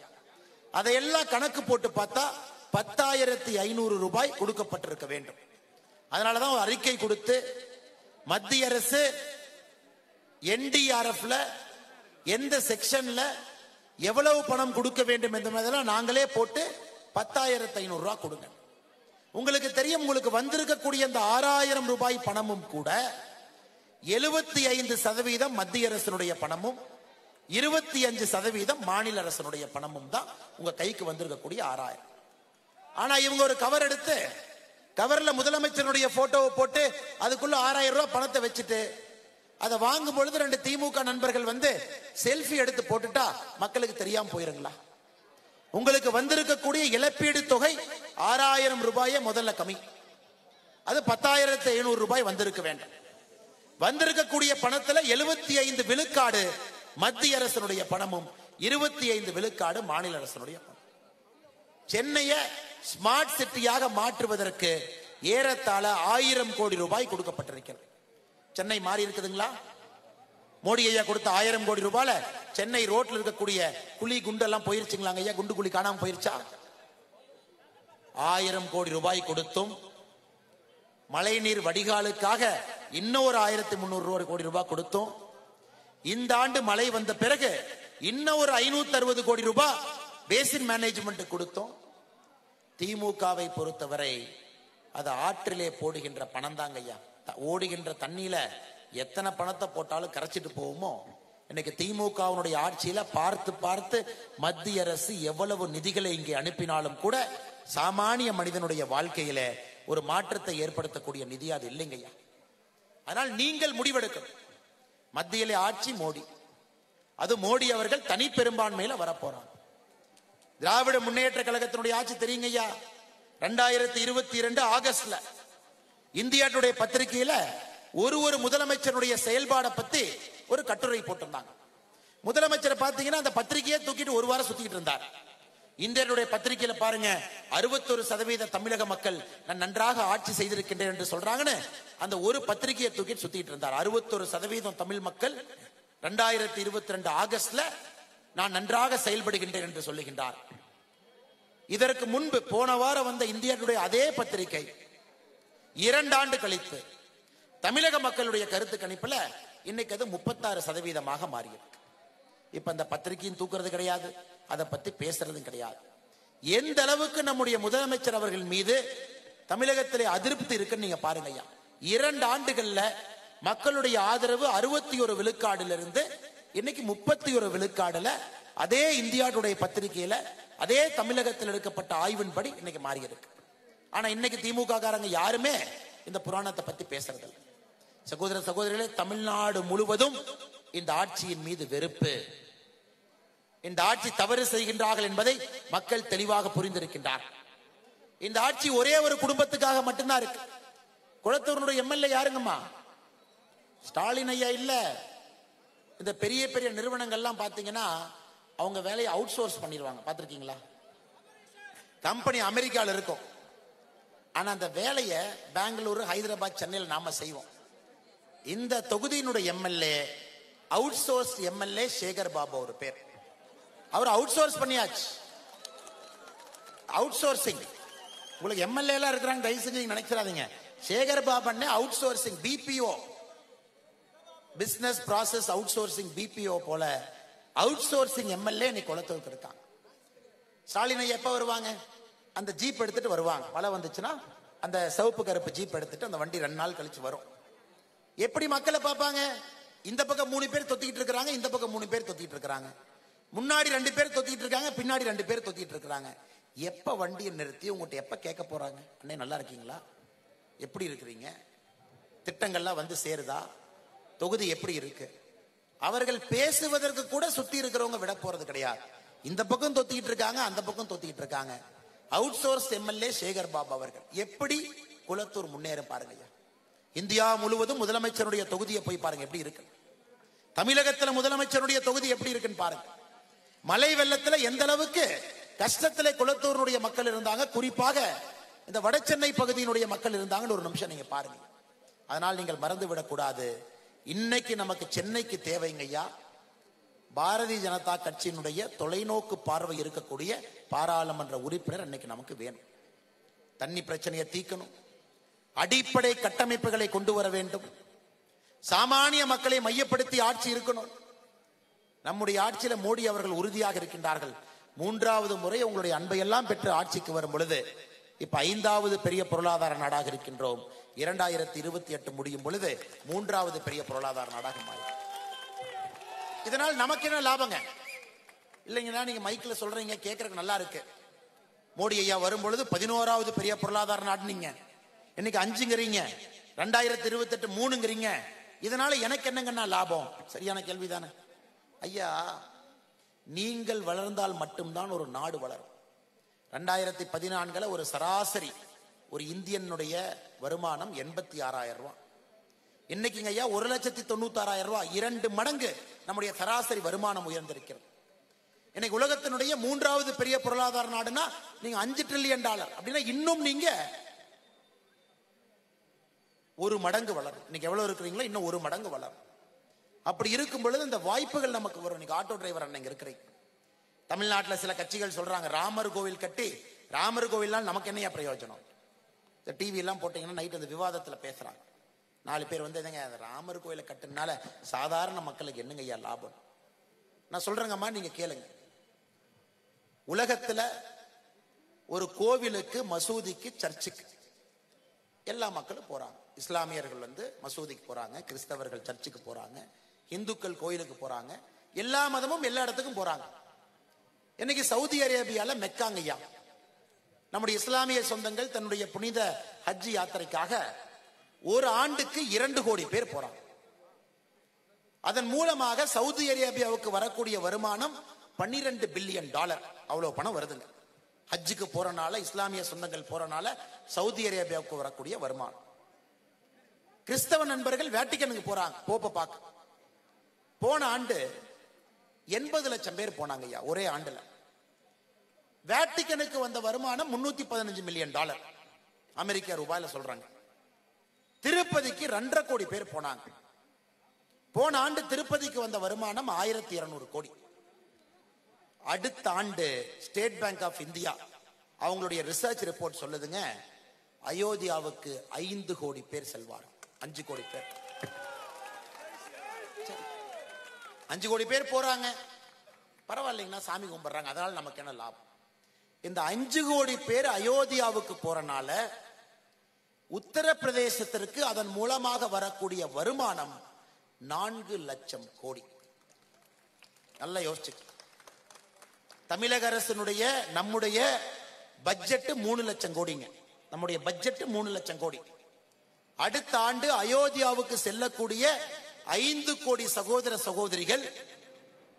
அதையெல்லாம் கணக்கு போட்டு பார்த்தா 10,500 ரூபாய் கொடுக்கப்பட்டிருக்க வேண்டும். அதனாலதான் ஒரு அறிக்கை கொடுத்து மத்திய அரசு NDRFல எந்த செக்ஷன்ல எவ்வளவு பணம் கொடுக்க வேண்டும் என்பதெல்லாம் நாங்களே போட்டு 10,500 ரூபாய் கொடுங்க. உங்களுக்கு தெரியும், உங்களுக்கு வந்திருக்கக்கூடிய இந்த 6,000 ரூபாய் பணமும் கூட 75% மத்திய அரசினுடைய பணமும் 25% மாநில அரசினுடைய பணமும் தான் உங்க கைக்கு வந்திருக்கக்கூடிய 6,000. ஆனா இவங்க ஒரு கவர் எடுத்து கவர்ல முதலமைச்சருடைய போட்டோவை போட்டு அதுக்குள்ள 6,000 ரூபாய் பணத்தை வச்சுட்டு அதை வாங்கும் பொழுது 2 திமுக நண்பர்கள் வந்து செல்ஃபி எடுத்து போட்டுட்டா மக்களுக்கு தெரியாம போயிருங்களா? உங்களுக்கு வந்திருக்கக்கூடிய இழப்பீடு தொகை 6,000 ரூபாயை முதல்ல கம்மி, அது 10,500 ரூபாய் வந்திருக்க வேண்டும். வந்திருக்கக்கூடிய பணத்துல 75 விழுக்காடு மத்திய அரசினுடைய பணமும் 25 விழுக்காடு மாநில அரசினுடைய பணம். சென்னைய ஸ்மார்ட் சிட்டியாக மாற்றுவதற்கு ஏறத்தாழ 1,000 கோடி ரூபாய் கொடுக்கப்பட்டிருக்கிறது. சென்னை மாறி இருக்குதுங்களா? மோடி ஐயா கொடுத்த 1,000 கோடி ரூபாயில சென்னை ரோட்ல இருக்கக்கூடிய குழி குண்டெல்லாம் போயிருச்சுங்களாங்க ஐயா? குண்டு குழி காணாம போயிருச்சா? 1,000 கோடி ரூபாய் கொடுத்தும் மழைநீர் வடிகாலுக்காக இன்னொரு 1,300 கோடி ரூபாய் கொடுத்தும் இந்த ஆண்டு மழை வந்த பிறகு இன்னொரு 560 கோடி ரூபாய் பேசின் மேனேஜ்மெண்ட் கொடுத்தோம். திமுகவை பொறுத்தவரை அது ஆற்றிலே போடுகின்ற பணம் தாங்க ஐயா. ஓடுகின்ற தண்ணியில எத்தனை பணத்தை போட்டாலும் கரைச்சிட்டு போவோமோ, இன்னைக்கு திமுகவுடைய ஆட்சியில பார்த்து பார்த்து மத்திய அரசு எவ்வளவு நிதிகளை இங்கே அனுப்பினாலும் கூட சாமானிய மனிதனுடைய வாழ்க்கையில ஒரு மாற்றத்தை ஏற்படுத்தக்கூடிய நிதி அது இல்லைங்க ஐயா. அதனால் நீங்கள் முடிவெடுக்கணும். மத்தியிலே ஆட்சி மோடி, அது மோடி அவர்கள் தனி பெரும்பான்மையில வரப்போறாங்க. திராவிட முன்னேற்ற கழகத்தினுடைய ஆட்சி தெரியுங்க ஐயா. 2022 ஆகஸ்ட்ல இந்தியா டுடே பத்திரிகையில ஒரு முதலமைச்சருடைய செயல்பாடை பத்தி ஒரு கட்டுரை போட்டிருந்தாங்க. முதலமைச்சரை பாத்தீங்கன்னா அந்த பத்திரிகையை தூக்கிட்டு ஒரு வாரம் சுத்திட்டு இருந்தார். இந்தியனுடைய பத்திரிகையில பாருங்க, 61% தமிழக மக்கள் நான் நன்றாக ஆட்சி செய்திருக்கின்றேன் என்று சொல்றாங்கன்னு அந்த ஒரு பத்திரிகையை தூக்கிட்டு சுத்திட்டு இருந்தார். 61% தமிழ் மக்கள் 2022 ஆகஸ்ட்ல நான் நன்றாக செயல்படுகின்றேன் என்று சொல்லுகின்றார். இதற்கு முன்பு போன வாரம் வந்த இந்தியனுடைய அதே பத்திரிகை 2 ஆண்டு கழித்து தமிழக மக்களுடைய கருத்து கணிப்புல இன்னைக்கு அது 36% மாறியிருக்கு. இப்ப அந்த பத்திரிகையும் தூக்குறது கிடையாது, அதை பத்தி பேசுறதும் கிடையாது. எந்த அளவுக்கு நம்முடைய முதலமைச்சர் அவர்கள் மீது தமிழகத்திலே அதிருப்தி இருக்குன்னு நீங்க பாருங்க ஐயா. 2 ஆண்டுகள்ல மக்களுடைய ஆதரவு 61 விழுக்காடுல இருந்து இன்னைக்கு 31 விழுக்காடுல அதே இந்தியா டுடே பத்திரிகையில அதே தமிழகத்தில் எடுக்கப்பட்ட ஆய்வின்படி இன்னைக்கு மாறி இருக்கு. ஆனா இன்னைக்கு திமுக காரங்க யாருமே இந்த புராணத்தை பத்தி பேசுறது இல்லை. சகோதர சகோதரிகளே, தமிழ்நாடு முழுவதும் இந்த ஆட்சியின் மீது வெறுப்பு, இந்த ஆட்சி தவறு செய்கின்றார்கள் என்பதை மக்கள் தெளிவாக புரிந்திருக்கின்றார். இந்த ஆட்சி ஒரே ஒரு குடும்பத்துக்காக மட்டும்தான் இருக்கு. குளத்தூருடைய எம்எல்ஏ யாருங்கம்மா? ஸ்டாலின் ஐயா இல்ல. இந்த பெரிய பெரிய நிறுவனங்கள்லாம் பாத்தீங்கன்னா அவங்க வேலையை அவுட் சோர்ஸ் பண்ணிடுவாங்க. பாத்திருக்கீங்களா? கம்பெனி அமெரிக்காவில் இருக்கும், ஆனா அந்த வேலையை பெங்களூரு, ஹைதராபாத், சென்னையில் நாம செய்வோம். இந்த தொகுதியினுடைய MLA out source MLA Sekar Babu ஒரு பேர். அவர் அவுட் சோர்ஸ் பண்ணியாச்சு. Outsourcing. உங்களுக்கு எம்எல்ஏ எல்லாம் இருக்கிறாங்க, தயவு செஞ்சு நினைச்சிடாதீங்க. Sekar Babu outsourcing BPO, business process outsourcing BPO போல அவுட் சோர்சிங் எம்எல்ஏ இன்னைக்கு குளத்தூருக்கு இருக்காங்க. ஸ்டாலின் எப்ப வருவாங்க? அந்த ஜீப் எடுத்துட்டு வருவாங்க. மழை வந்துச்சுன்னா அந்த சிவப்பு கருப்பு ஜீப் எடுத்துட்டு அந்த வண்டி 2 நாள் கழிச்சு வரும். எப்படி மக்களை பார்ப்பாங்க? இந்த பக்கம் 3 பேர் தொத்திக்கிட்டு இருக்காங்க, இந்த பக்கம் 3 பேர் தொத்திட்டு இருக்காங்க, முன்னாடி 2 பேர் தொத்திட்டு இருக்காங்க, பின்னாடி 2 பேர் தொத்திட்டு இருக்காங்க. எப்ப வண்டியை நிறுத்தி உங்கள்கிட்ட எப்ப கேட்க போறாங்க? அண்ணே நல்லா இருக்கீங்களா, எப்படி இருக்கிறீங்க, திட்டங்கள்லாம் வந்து சேருதா, தொகுதி எப்படி இருக்கு? அவர்கள் பேசுவதற்கு கூட சுத்தி இருக்கிறவங்க விட போறது கிடையாது. இந்த பக்கம் தொத்திக்கிட்டு இருக்காங்க, அந்த பக்கம் தொத்திக்கிட்டு இருக்காங்க. Out source MLA Sekar Babu அவர்கள் எப்படி குளத்தூர் முன்னேற பாருங்க. இந்தியா முழுவதும் முதலமைச்சருடைய தொகுதியை போய் பாருங்க எப்படி இருக்கு. தமிழகத்தில் முதலமைச்சருடைய தொகுதி எப்படி இருக்குன்னு பாருங்க. மழை வெள்ளத்துல எந்த அளவுக்கு கஷ்டத்திலே குளத்தூருடைய மக்கள் இருந்தாங்க, குறிப்பாக இந்த வட சென்னை பகுதியினுடைய மக்கள் இருந்தாங்கன்னு ஒரு நிமிஷம் நீங்க பாருங்க. அதனால் நீங்கள் மறந்து விடக்கூடாது. இன்னைக்கு நமக்கு சென்னைக்கு தேவைங்க ஐயா, பாரதிய ஜனதா கட்சியினுடைய தொலைநோக்கு பார்வை இருக்கக்கூடிய பாராளுமன்ற உறுப்பினர் இன்னைக்கு நமக்கு வேணும். தண்ணி பிரச்சனையை தீர்க்கணும், அடிப்படை கட்டமைப்புகளை கொண்டு வர வேண்டும், சாமானிய மக்களை மையப்படுத்தி ஆட்சி இருக்கணும். நம்முடைய ஆட்சியில மோடி அவர்கள் உறுதியாக இருக்கின்றார்கள். 3வது முறை உங்களுடைய அன்பையெல்லாம் பெற்று ஆட்சிக்கு வரும் பொழுது இப்ப 5வது பெரிய பொருளாதார நாடாக இருக்கின்றோம். 2028 முடியும் பொழுது 3வது பெரிய பொருளாதார நாடாக மாறும். இதனால் நமக்கு என்ன லாபங்க? இல்லைங்கன்னா நீங்க மைக்ல சொல்றீங்க, கேட்கறதுக்கு நல்லா இருக்கு. மோடி ஐயா வரும் பொழுது 11வது பெரிய பொருளாதார நாடு, நீங்க இன்னைக்கு 5ங்கிறீங்க, 2028 3ங்கிறீங்க. இதனால எனக்கு என்னங்கன்னா லாபம்? சரியான கேள்விதானே ஐயா. நீங்கள் வளர்ந்தால் மட்டும்தான் ஒரு நாடு வளரும். 2014 ஒரு சராசரி ஒரு இந்தியனுடைய வருமானம் 86,000 ரூபாய். இன்னைக்குங்க ஐயா 1,96,000 ரூபாய், 2 மடங்கு நம்முடைய சராசரி வருமானம் உயர்ந்திருக்கிறது. இன்னைக்கு உலகத்தினுடைய 3வது பெரிய பொருளாதார நாடுனா நீங்க $5 trillion அப்படின்னா இன்னும் நீங்க 1 மடங்கு வளரும். இன்னைக்கு எவ்வளவு இருக்கிறீங்களோ இன்னும் 1 மடங்கு வளரும். அப்படி இருக்கும் பொழுது இந்த வாய்ப்புகள் நமக்கு வரும். இன்னைக்கு ஆட்டோ டிரைவர் அண்ணங்க இருக்கிறீங்க. தமிழ்நாட்டில் சில கட்சிகள் சொல்றாங்க ராமர் கோவில் கட்டி, ராமர் கோவில்லாம் நமக்கு என்னையா பிரயோஜனம்? இந்த டிவி எல்லாம் போட்டீங்கன்னா நைட் அந்த விவாதத்துல பேசுறாங்க. 4 பேர் வந்து என்னங்க ராமர் கோயிலை கட்டுனால சாதாரண மக்களுக்கு என்னங்க ஐயா லாபம்? நான் சொல்றேங்கம்மா, நீங்க கேளுங்க. உலகத்துல ஒரு கோவிலுக்கு, மசூதிக்கு, சர்ச்சுக்கு எல்லா மக்களும் போறாங்க. இஸ்லாமியர்கள் வந்து மசூதிக்கு போறாங்க, கிறிஸ்தவர்கள் சர்ச்சுக்கு போறாங்க, இந்துக்கள் கோயிலுக்கு போறாங்க, எல்லா மதமும் எல்லா இடத்துக்கும் போறாங்க. இன்னைக்கு சவுதி அரேபியால மெக்காங்கய்யா நம்முடைய இஸ்லாமிய சொந்தங்கள் தன்னுடைய புனித ஹஜ் யாத்திரைக்காக ஒரு ஆண்டுக்கு 2 கோடி பேர் போறாங்க. அதன் மூலமாக சவுதி அரேபியாவுக்கு வரக்கூடிய வருமானம் $12 பில்லியன். அவ்வளவு பணம் வருதுங்க. ஹஜ்ஜுக்கு போறனால, இஸ்லாமிய சொந்தங்கள் போறனால சவுதி அரேபியாவுக்கு வரக்கூடிய வருமானம். கிறிஸ்தவ நண்பர்கள் வேட்டிக்கனுக்கு போறாங்க, போப்ப பார்க்க. போன ஆண்டு 80 லட்சம் பேர் போனாங்க ஐயா ஒரே ஆண்டுல. வேட்டிக்கனுக்கு வந்த வருமானம் $315 மில்லியன் அமெரிக்க ரூபாயில சொல்றாங்க. திருப்பதிக்கு 2.5 கோடி பேர் போனாங்க. போன ஆண்டு திருப்பதிக்கு வந்த வருமானம் 1200 கோடி. அடுத்த ஆண்டு ஸ்டேட் பேங்க் ஆஃப் இந்தியா அவங்களுடைய ரிசர்ச் ரிப்போர்ட் சொல்லுதுங்க, அயோத்தியாவுக்கு 5 கோடி பேர் செல்வார். 5 கோடி பேர், 5 கோடி பேர் போறாங்க. பரவாயில்லைங்கன்னா சாமி கும்பிடுறாங்க, அதனால நமக்கு என்ன லாபம்? இந்த 5 கோடி பேர் அயோத்தியாவுக்கு போறனால உத்தரப்பிரதேசத்திற்கு அதன் மூலமாக வரக்கூடிய வருமானம் 4 லட்சம் கோடி. நல்லா யோசிச்சு. தமிழக அரசினுடைய நம்முடைய பட்ஜெட் 3 லட்சம் கோடிங்க. நம்முடைய பட்ஜெட் 3 லட்சம் கோடி. அடுத்த ஆண்டு அயோத்தியாவுக்கு செல்லக்கூடிய 5 கோடி சகோதர சகோதரிகள்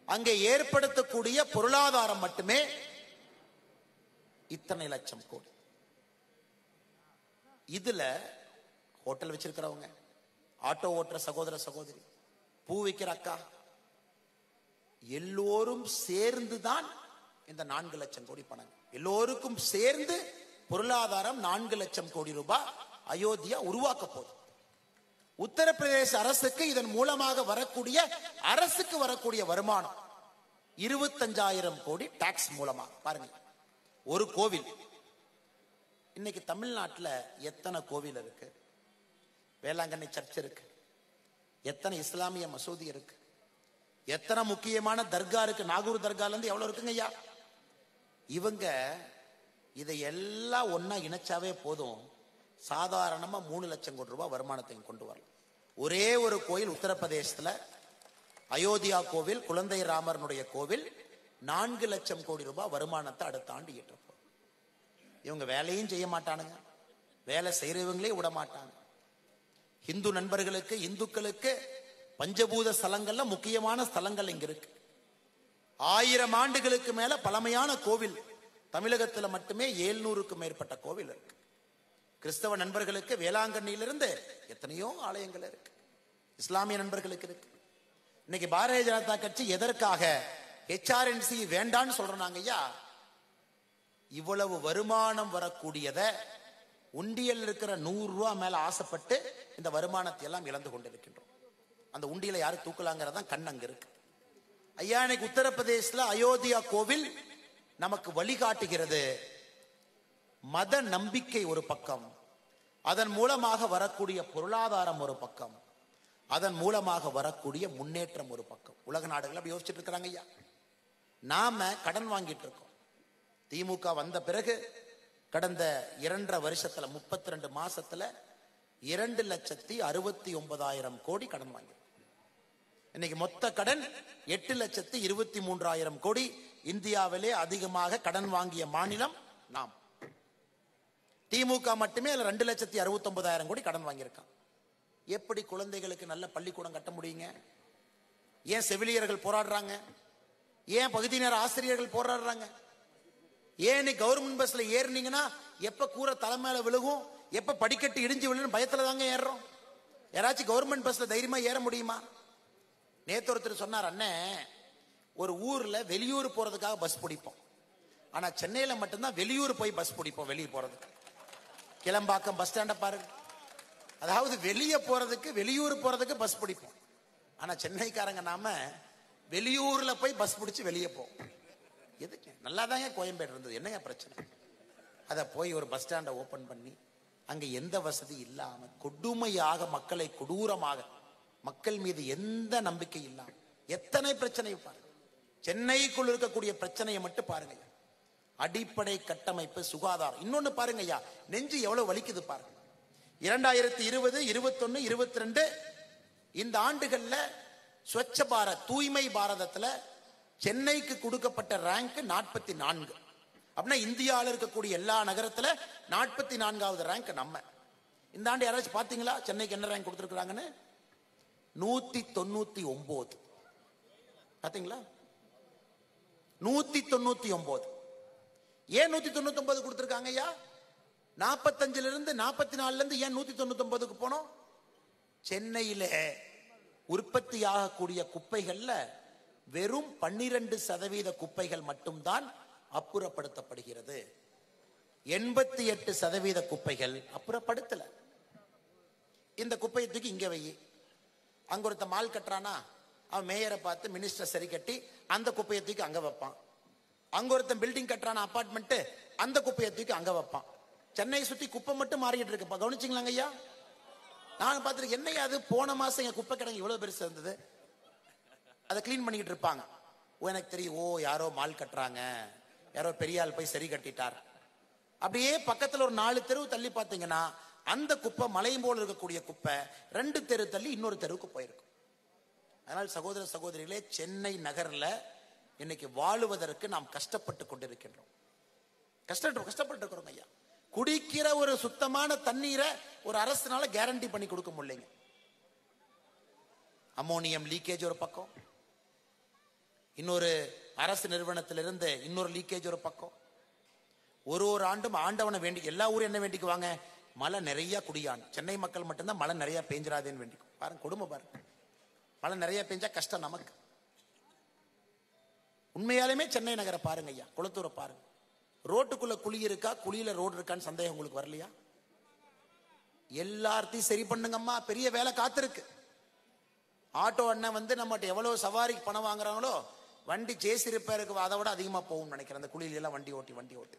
அங்கே ஏற்படுத்தக்கூடிய பொருளாதாரம் மட்டுமே இத்தனை லட்சம் கோடி. இதுல ஹோட்டல் வச்சிருக்கிறவங்க, ஆட்டோ ஓட்டுற சகோதர சகோதரி, பூ விற்கிற அக்கா, எல்லோரும் சேர்ந்துதான் இந்த 4 லட்சம் கோடி பணம். எல்லோருக்கும் சேர்ந்து பொருளாதாரம் 4 லட்சம் கோடி ரூபாய் அயோத்தியா உருவாக்க போகுது. உத்தரப்பிரதேச அரசுக்கு இதன் மூலமாக வரக்கூடிய அரசுக்கு வரக்கூடிய வருமானம் 25,000 கோடி டாக்ஸ் மூலமா. பாருங்க, ஒரு கோவில். இன்னைக்கு தமிழ்நாட்டில் எத்தனை கோவில் இருக்கு? வேளாங்கண்ணி சர்ச் இருக்கு, எத்தனை இஸ்லாமிய மசூதி இருக்கு, எத்தனை முக்கியமான தர்கா இருக்கு. நாகூர் தர்கால இருந்து எவ்வளவு இருக்குங்க ஐயா? இவங்க இதை எல்லாம் ஒன்னா இணைச்சாவே போதும், சாதாரணமா 3 லட்சம் கோடி ரூபாய் வருமானத்தை கொண்டு வரலாம். ஒரே ஒரு கோயில் உத்தரப்பிரதேசத்துல, அயோத்தியா கோவில், குழந்தை ராமரனுடைய கோவில் 4 லட்சம் கோடி ரூபாய் வருமானத்தை அடுத்த ஆண்டு ஈட்ட போகுது. இவங்க வேலையும் செய்ய மாட்டானுங்க, வேலை செய்யறவங்களே விட மாட்டாங்க. இந்து நண்பர்களுக்கு, இந்துக்களுக்கு பஞ்சபூத ஸ்தலங்கள்ல முக்கியமான ஸ்தலங்கள் இங்க இருக்கு. 1000 ஆண்டுகளுக்கு மேல பழமையான கோவில் தமிழகத்துல மட்டுமே 700க்கும் மேற்பட்ட கோவில் இருக்கு. கிறிஸ்தவ நண்பர்களுக்கு வேளாங்கண்ணியிலிருந்து எத்தனையோ ஆலயங்கள் இருக்கு. இஸ்லாமிய நண்பர்களுக்கு இருக்கு. இன்னைக்கு பாரதிய ஜனதா கட்சி எதற்காக HRNC வேண்டான்னு சொல்றாங்க ஐயா? இவ்வளவு வருமானம் வரக்கூடியத உண்டியல் இருக்கிற 100 ரூபாய் மேல ஆசைப்பட்டு இந்த வருமானத்தை எல்லாம் இழந்து கொண்டிருக்கின்றோம். அந்த உண்டியலை யாரு தூக்கலாங்கிறதா கண் அங்க இருக்கு ஐயா. இன்னைக்கு உத்தரப்பிரதேசல அயோத்தியா கோவில் நமக்கு வழிகாட்டுகிறது. மத நம்பிக்கை ஒரு பக்கம், அதன் மூலமாக வரக்கூடிய பொருளாதாரம் ஒரு பக்கம், அதன் மூலமாக வரக்கூடிய முன்னேற்றம் ஒரு பக்கம். உலக நாடுகள் அப்படி யோசிச்சுட்டு இருக்கிறாங்க ஐயா. நாம கடன் வாங்கிட்டு இருக்கோம். திமுக வந்த பிறகு கடந்த 2.5 வருஷத்துல 32 மாசத்துல 2,69,000 கோடி கடன் வாங்கி. இன்னைக்கு மொத்த கடன் 8,23,000 கோடி. இந்தியாவிலே அதிகமாக கடன் வாங்கிய மாநிலம் நாம். திமுக மட்டுமே 2,69,000 கோடி கடன் வாங்கியிருக்கான். எப்படி குழந்தைகளுக்கு நல்ல பள்ளிக்கூடம் கட்ட முடியுங்க? ஏன் செவிலியர்கள் போராடுறாங்க? ஏன் பகுதி நேர ஆசிரியர்கள் போராடுறாங்க? ஏன் கவர்மெண்ட் பஸ்ல ஏறினீங்கன்னா எப்ப கூரை தலைமையில விழுகும், எப்ப படிக்கட்டு இடிஞ்சு விழுன்னு பயத்துல தாங்க ஏறுறோம். யாராச்சும் கவர்மெண்ட் பஸ்ல தைரியமா ஏற முடியுமா? நேத்து ஒருத்தர் சொன்னார், அண்ணே ஒரு ஊர்ல வெளியூர் போறதுக்காக பஸ் பிடிப்போம், ஆனா சென்னையில மட்டும்தான் வெளியூர் போய் பஸ் பிடிப்போம். வெளியே போறதுக்கு கிளம்பாக்கம் பஸ் ஸ்டாண்ட பாருங்க. அதாவது வெளியே போறதுக்கு வெளியூர் போறதுக்கு பஸ் பிடிப்போம், ஆனா சென்னைக்காரங்க நாம வெளியூர்ல போய் பஸ் பிடிச்சு வெளியே போவோம். எதுக்கு? நல்லா தாங்க கோயம்பேடு இருந்தது, என்னங்க பிரச்சனை? அதை போய் ஒரு பஸ் ஸ்டாண்டை ஓபன் பண்ணி அங்க எந்த வசதி இல்லாம கொடுமையாக மக்களை கொடூரமாக, மக்கள் மீது எந்த நம்பிக்கை இல்லாம எத்தனை பிரச்சனை பாருங்க. சென்னைக்குள் இருக்கக்கூடிய பிரச்சனையை மட்டும் பாருங்க. அடிப்படை கட்டமைப்பு, சுகாதாரம். இன்னொன்னு பாருங்க ஐயா, நெஞ்சு எவ்வளவு வலிக்குது பாருங்க. 2020, 21, 22 இந்த ஆண்டுகள்ல ஸ்வச்ச பாரத், தூய்மை பாரதத்துல சென்னைக்கு கொடுக்கப்பட்ட ரேங்க் 44. அப்படின்னா இந்தியாவில் இருக்கக்கூடிய எல்லா நகரத்துல 44வது ரேங்க் நம்ம. இந்த ஆண்டு யாராச்சும் பாத்தீங்களா சென்னைக்கு என்ன ரேங்க் கொடுத்திருக்காங்கன்னு? 199. பாத்தீங்களா? 199. ஏன் 199 கொடுத்திருக்காங்க ஐயா? 45 இருந்து 44 இருந்து ஏன் 199க்கு போனோம்? சென்னையில உற்பத்தி ஆகக்கூடிய குப்பைகள்ல வெறும் 12% குப்பைகள் மட்டும்தான் அப்புறப்படுத்தப்படுகிறது. 88% குப்பைகள் அப்புறப்படுத்தல. இந்த குப்பையை தூக்கி இங்க வை. அங்க ஒருத்த மால் கட்டுறானா, அவன் மேயரை பார்த்து மினிஸ்டர் சரி கட்டி அந்த குப்பையை தூக்கி அங்க வைப்பான். அங்க ஒருத்தன் பில்டிங் கட்டுறானா அபார்ட்மெண்ட், அந்த குப்பையை தூக்கி அங்க வைப்பான். சென்னையை சுத்தி குப்பை மட்டும் மாறிட்டு இருக்கு. கவனிச்சிங்களாங்க ஐயா? நான் பார்த்துருக்கேன். என்னையா அது, போன மாசம் எங்க குப்பை கிடங்கு இவ்வளவு பெருசு இருந்தது, அதை கிளீன் பண்ணிக்கிட்டு இருப்பாங்க. எனக்கு தெரியும், ஓ யாரோ மால் கட்டுறாங்க, யாரோ பெரிய ஆள் போய் சரி கட்டிட்டார். அப்படியே பக்கத்துல ஒரு 4 தெரு தள்ளி பார்த்தீங்கன்னா அந்த குப்பை மலையும் போல இருக்கக்கூடிய குப்பை 2 தெரு தள்ளி இன்னொரு தெருவுக்கு போயிருக்கும். அதனால் சகோதர சகோதரிகளே, சென்னை நகர்ல இன்னைக்கு வாழுவதற்கு நாம் கஷ்டப்பட்டு கொண்டிருக்கின்றோம். கஷ்டப்பட்டு இருக்கிறோம் ஐயா. குடிக்கிற ஒரு சுத்தமான தண்ணீரை ஒரு அரசுனால கேரண்டி பண்ணி கொடுக்க முடியலைங்க. அமோனியம் லீக்கேஜ் ஒரு பக்கம், இன்னொரு அரசு நிறுவனத்திலிருந்து இன்னொரு லீக்கேஜ் ஒரு பக்கம். ஒரு ஆண்டும் ஆண்டவனை வேண்டி, எல்லா ஊரும் என்ன வேண்டிக்குவாங்க? மழை நிறைய குடியான். சென்னை மக்கள் மட்டும்தான் மழை நிறைய பெஞ்சிராதேன்னு வேண்டிக்கும். பாருங்க கொடுமை பாருங்க. மழை நிறைய பெஞ்சா கஷ்டம் நமக்கு. உண்மையாலுமே சென்னை நகரை பாருங்க ஐயா, குளத்தூரை பாருங்க. ரோட்டுக்குள்ள குழி இருக்கா, குழியில ரோடு இருக்கான்னு சந்தேகம் உங்களுக்கு வரலையா? எல்லாத்தையும் சரி பண்ணுங்கம்மா, பெரிய வேலை காத்திருக்கு. ஆட்டோ அண்ணன் வந்து நம்மகிட்ட எவ்வளவு சவாரிக்கு பணம் வாங்குறாங்களோ, வண்டி ஜேசி ரிப்பேருக்கு அதை விட அதிகமா போகும் நினைக்கிறேன், அந்த குழியில எல்லாம் வண்டி ஓட்டி.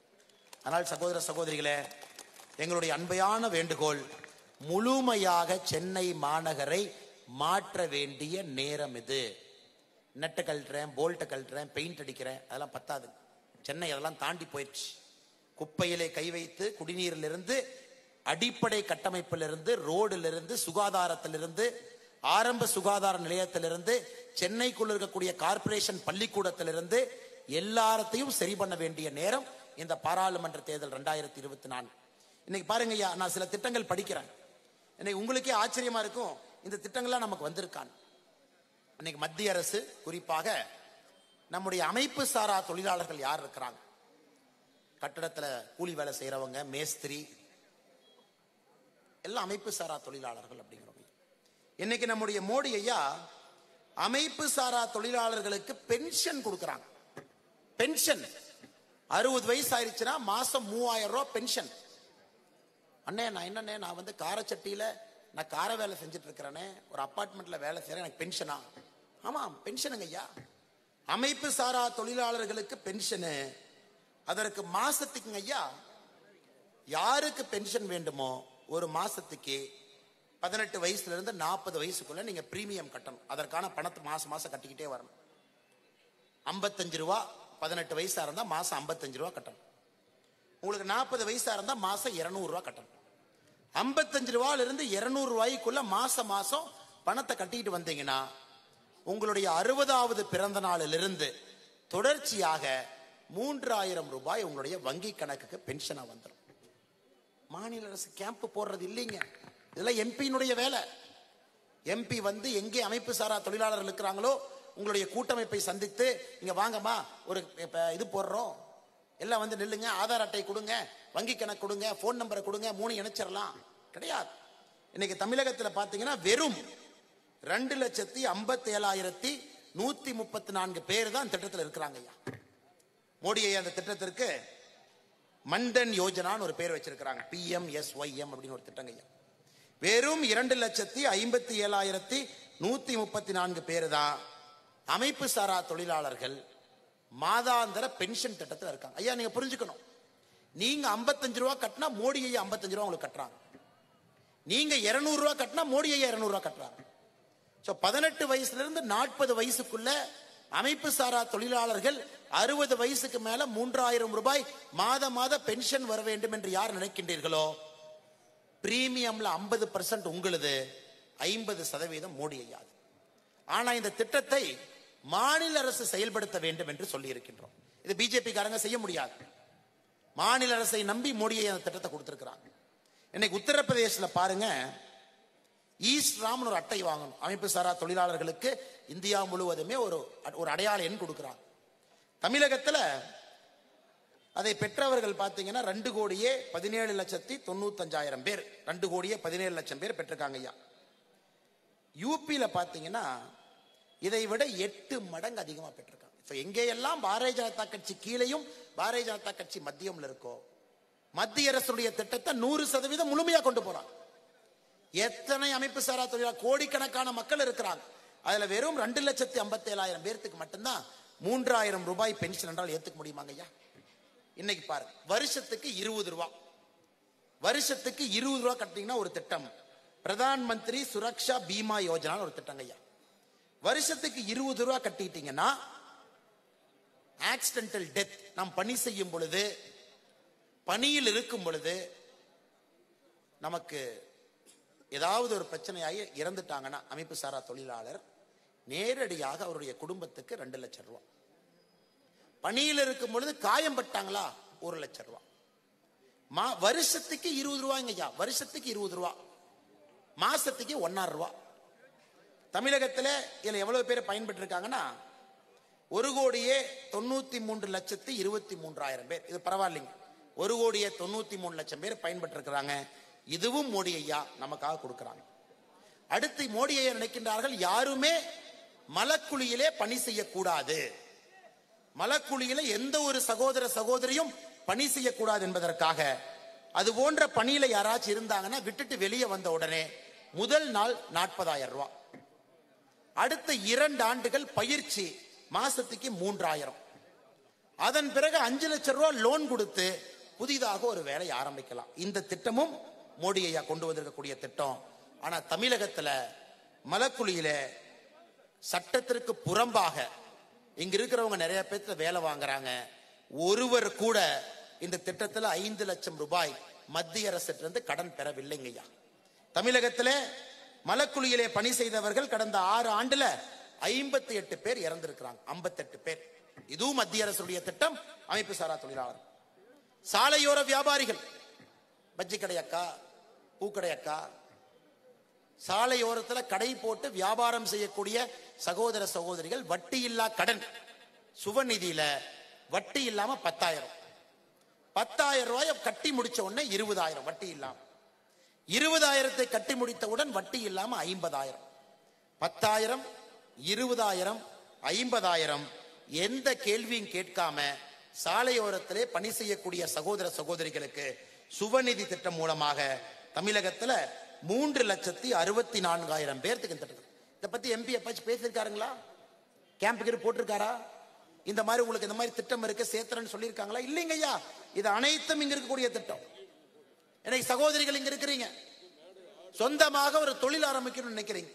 ஆனால் சகோதர சகோதரிகளே, எங்களுடைய அன்பையான வேண்டுகோள், முழுமையாக சென்னை மாநகரை மாற்ற வேண்டிய நேரம் இது. நெட்டை கழட்டுறேன், போல்ட்டை கழட்டுறேன், பெயிண்ட் அடிக்கிறேன், அதெல்லாம் பத்தாது. சென்னை அதெல்லாம் தாண்டி போயிடுச்சு. குப்பையிலே கை வைத்து குடிநீரிலிருந்து, அடிப்படை கட்டமைப்பிலிருந்து, ரோடிலிருந்து, சுகாதாரத்திலிருந்து, ஆரம்ப சுகாதார நிலையத்திலிருந்து, சென்னைக்குள்ள இருக்கக்கூடிய கார்பரேஷன் பள்ளிக்கூடத்திலிருந்து எல்லாத்தையும் சரி பண்ண வேண்டிய நேரம் இந்த பாராளுமன்ற தேர்தல் 2024. இன்னைக்கு பாருங்க ஐயா, நான் சில திட்டங்கள் படிக்கிறேன். இன்னைக்கு உங்களுக்கே ஆச்சரியமா இருக்கும், இந்த திட்டங்கள்லாம் நமக்கு வந்திருக்கான். இன்னைக்கு மத்திய அரசு, குறிப்பாக நம்முடைய அமைப்பு சாரா தொழிலாளர்கள் யார் இருக்கிறாங்க, கட்டடத்துல கூலி வேலை செய்யறவங்க, மேஸ்திரி, எல்லாம் அமைப்பு சாரா தொழிலாளர்கள் அப்படிங்கிறவங்க. இன்னைக்கு நம்முடைய மோடி ஐயா அமைப்பு சாரா தொழிலாளர்களுக்கு பென்ஷன் கொடுக்கறாங்க. பென்ஷன் 60 வயசு ஆயிடுச்சுன்னா மாசம் 3000 ரூபாய் பென்ஷன். அண்ணே நான் என்னண்ணே, நான் வந்து காரச்சட்டியில நான் கார வேலை செஞ்சுட்டு இருக்கிறேனே, ஒரு அபார்ட்மெண்ட்ல வேலை செய்யறேன், எனக்கு பென்ஷனா? ஆமா பென்ஷனுங்க ஐயா. அமைப்பு சாரா தொழிலாளர்களுக்கு பென்ஷனு. அதற்கு மாசத்துக்குங்க ஐயா, யாருக்கு பென்ஷன் வேண்டுமோ ஒரு மாசத்துக்கு 18 வயசுல இருந்து 40 வயசுக்குள்ள நீங்க பிரீமியம் கட்டணும். அதற்கான பணத்தை மாசம் மாசம் கட்டிக்கிட்டே வரணும். 55 ரூபா 18 வயசா இருந்தா மாசம் 55 ரூபா கட்டணும். உங்களுக்கு 40 வயசா இருந்தா மாசம் 200 ரூபா கட்டணும். 55 ரூபாயில இருந்து 200 ரூபாய்க்குள்ள மாசம் மாசம் பணத்தை கட்டிட்டு வந்தீங்கன்னா உங்களுடைய 60வது பிறந்த நாளிலிருந்து தொடர்ச்சியாக 3000 ரூபாய் உங்களுடைய வங்கி கணக்குக்கு பென்ஷனா வந்துடும். மாநில அரசு கேம்ப் போடுறது இல்லைங்க. இதெல்லாம் எம்பியினுடைய வேலை. எம்பி வந்து எங்கே அமைப்பு சாரா தொழிலாளர்கள் இருக்கிறாங்களோ உங்களுடைய கூட்டமைப்பை சந்தித்து இங்க வாங்கம்மா ஒரு இது போடுறோம், எல்லாம் வந்து நில்லுங்க, ஆதார் அட்டை கொடுங்க, வங்கி கணக்கு கொடுங்க, போன் நம்பரை கொடுங்க, 3 இணைச்சிடலாம். கிடையாது. இன்னைக்கு தமிழகத்தில் பாத்தீங்கன்னா வெறும் 2,57,134 பேர் தான் திட்டத்தில் இருக்கிறாங்க. ஐயா மோடி ஐயா அந்த திட்டத்திற்கு மன்தன் யோஜனான்னு ஒரு பேர் வச்சிருக்கிறாங்க. PMSYM அப்படின்னு ஒரு திட்டங்க. ஐயா வெறும் 2,57,134 பேர் தான் அமைப்பு சாரா தொழிலாளர்கள் மாதாந்திர பென்ஷன் திட்டத்தில் இருக்காங்க. ஐயா நீங்க புரிஞ்சுக்கணும், நீங்க 55 ரூபா கட்டினா மோடி ஐயா 55 ரூபா உங்களுக்கு கட்டுறாங்க. நீங்க 200 ரூபா கட்டினா மோடி ஐயா 200 ரூபா கட்டுறாங்க. 18 வயசுல இருந்து 40 வயசுக்குள்ள அமைப்பு சாரா தொழிலாளர்கள் 60 வயசுக்கு மேல 3000 ரூபாய் மாத மாத பென்ஷன் வர வேண்டும் என்று யார் நினைக்கின்றீர்களோ பிரீமியம்ல 50% உங்களுது, 50% மோடி ஐயா. ஆனா இந்த திட்டத்தை மாநில அரசு செயல்படுத்த வேண்டும் என்று சொல்லி இருக்கின்றோம். இது பிஜேபி காரங்க செய்ய முடியாது. மாநில அரசை நம்பி மோடி ஐயா அந்த திட்டத்தை கொடுத்திருக்கிறாங்க. இன்னைக்கு உத்தரப்பிரதேசல பாருங்க, ஈஸ்ராம் ஒரு அட்டை வாங்கணும். அமைப்பு சாரா தொழிலாளர்களுக்கு இந்தியா முழுவதுமே ஒரு அடையாள எண் கொடுக்கிறாங்க. தமிழகத்துல அதை பெற்றவர்கள் பாத்தீங்கன்னா 2,17,95,000 பேர், 2,17,00,000 பேர் பெற்றிருக்காங்க. ஐயா யூபியில பாத்தீங்கன்னா இதை விட 8 மடங்கு அதிகமா பெற்றிருக்காங்க. எங்கேயெல்லாம் பாரதிய ஜனதா கட்சி கீழையும் பாரதிய ஜனதா கட்சி மத்தியம்ல இருக்கோ மத்திய அரசுடைய திட்டத்தை 100% முழுமையா கொண்டு போறாங்க. எத்தனை அமைப்பு சாரா தொழிலாளர் கோடிக்கணக்கான மக்கள் இருக்கிறாங்க. அதுல வெறும் 2,57,000 பேருக்கு மட்டும்தான் 3000 ரூபாய் பென்ஷன் என்றால் ஏத்துக்க முடியுமாங்க ஐயா? இன்னைக்கு பாருங்க, வருஷத்துக்கு 20 ரூபா, வருஷத்துக்கு 20 ரூபா கட்டிங்கன்னா ஒரு திட்டம், பிரதான் மந்திரி சுரக்ஷா பீமா யோஜனா ஒரு திட்டங்க ஐயா. வருஷத்துக்கு 20 ரூபா கட்டிட்டீங்கன்னா ஆக்சிடென்டல் டெத், நாம் பணி செய்யும் பொழுது பணியில் இருக்கும் பொழுது நமக்கு ஏதாவது ஒரு பிரச்சனையாகி இறந்துட்டாங்கன்னா அமைப்பு சாரா தொழிலாளர் நேரடியாக அவருடைய குடும்பத்துக்கு 2 லட்சம் ரூபாய், பணியில் இருக்கும் பொழுது காயம் பட்டாங்களா 1 லட்சம் ரூபாய், வருஷத்துக்கு 20 ரூபாய்ங்க ஐயா. வருஷத்துக்கு 20 ரூபாய், மாசத்துக்கு 1,500 ரூபாய். தமிழகத்தில் இதுல எவ்வளவு பேர் பயன்பெற்று இருக்காங்கன்னா 1,93,23,23,000 பேர். இது பரவாயில்லைங்க. 1,93,00,000 பேர் பயன்பெற்று இருக்கிறாங்க. இதுவும் மோடி ஐயா நமக்காக கொடுக்கிறாங்க. அடுத்து மோடி ஐயா நினைக்கின்றார்கள் யாருமே மலக்குழியிலே பணி செய்யக்கூடாது, மலக்குழியில எந்த ஒரு சகோதர சகோதரியும் பணி செய்யக்கூடாது என்பதற்காக அது போன்ற பணியில யாராச்சும் இருந்தாங்கன்னா விட்டுட்டு வெளியே வந்த உடனே முதல் நாள் 40,000 ரூபாய், அடுத்த 2 ஆண்டுகள் பயிற்சி மாசத்துக்கு 3,000, அதன் பிறகு 5 லட்சம் ரூபாய் லோன் கொடுத்து புதிதாக ஒரு வேலையை ஆரம்பிக்கலாம். இந்த திட்டமும் மோடி ஐயா கொண்டு வந்திருக்கக்கூடிய திட்டம். ஆனா தமிழகத்துல மலக்குழியில சட்டத்திற்கு புறம்பாக இங்க இருக்கிறவங்க நிறைய பேர்த்த வேலை வாங்குறாங்க. ஒருவர் கூட இந்த திட்டத்துல 5 லட்சம் ரூபாய் மத்திய அரசிலிருந்து கடன் பெறவில்லைங்க ஐயா. தமிழகத்துல மலக்குழியிலே பணி செய்தவர்கள் கடந்த 6 ஆண்டுல 58 பேர் இறந்திருக்கிறாங்க. 58 பேர். இதுவும் மத்திய அரசுடைய திட்டம். அமைப்பு சாரா தொழிலாளர், சாலையோர வியாபாரிகள், பஜ்ஜி கடையக்கா, பூக்கடையக்கா, சாலையோரத்தில் கடை போட்டு வியாபாரம் செய்யக்கூடிய சகோதர சகோதரிகள் வட்டி இல்லா கடன் சுவநிதியில வட்டி இல்லாம 10,000 ரூபாய் கட்டி முடிச்ச உடனே 20,000 வட்டி இல்லாம, 20,000 கட்டி முடித்தவுடன் வட்டி இல்லாம 50,000, 10,000, 20,000, 50,000 எந்த கேள்வியும் கேட்காம சாலையோரத்திலே பணி செய்யக்கூடிய சகோதர சகோதரிகளுக்கு சுவநிதி திட்டம் மூலமாக தமிழகத்துல 3,64,000 பேர்த்துக்கு திட்டம். இதை பத்தி எம்பி எப்பாச்சும் பேசியிருக்காருங்களா? கேம்புக்கு போட்டிருக்காரா? இந்த மாதிரி உங்களுக்கு இந்த மாதிரி திட்டம் இருக்கு சேர்த்துறேன்னு சொல்லியிருக்காங்களா? இல்லைங்க ஐயா. இது அனைத்தும் இங்க இருக்கக்கூடிய திட்டம். எனக்கு சகோதரிகள் இங்க இருக்கிறீங்க, சொந்தமாக ஒரு தொழில் ஆரம்பிக்கணும்னு நினைக்கிறீங்க,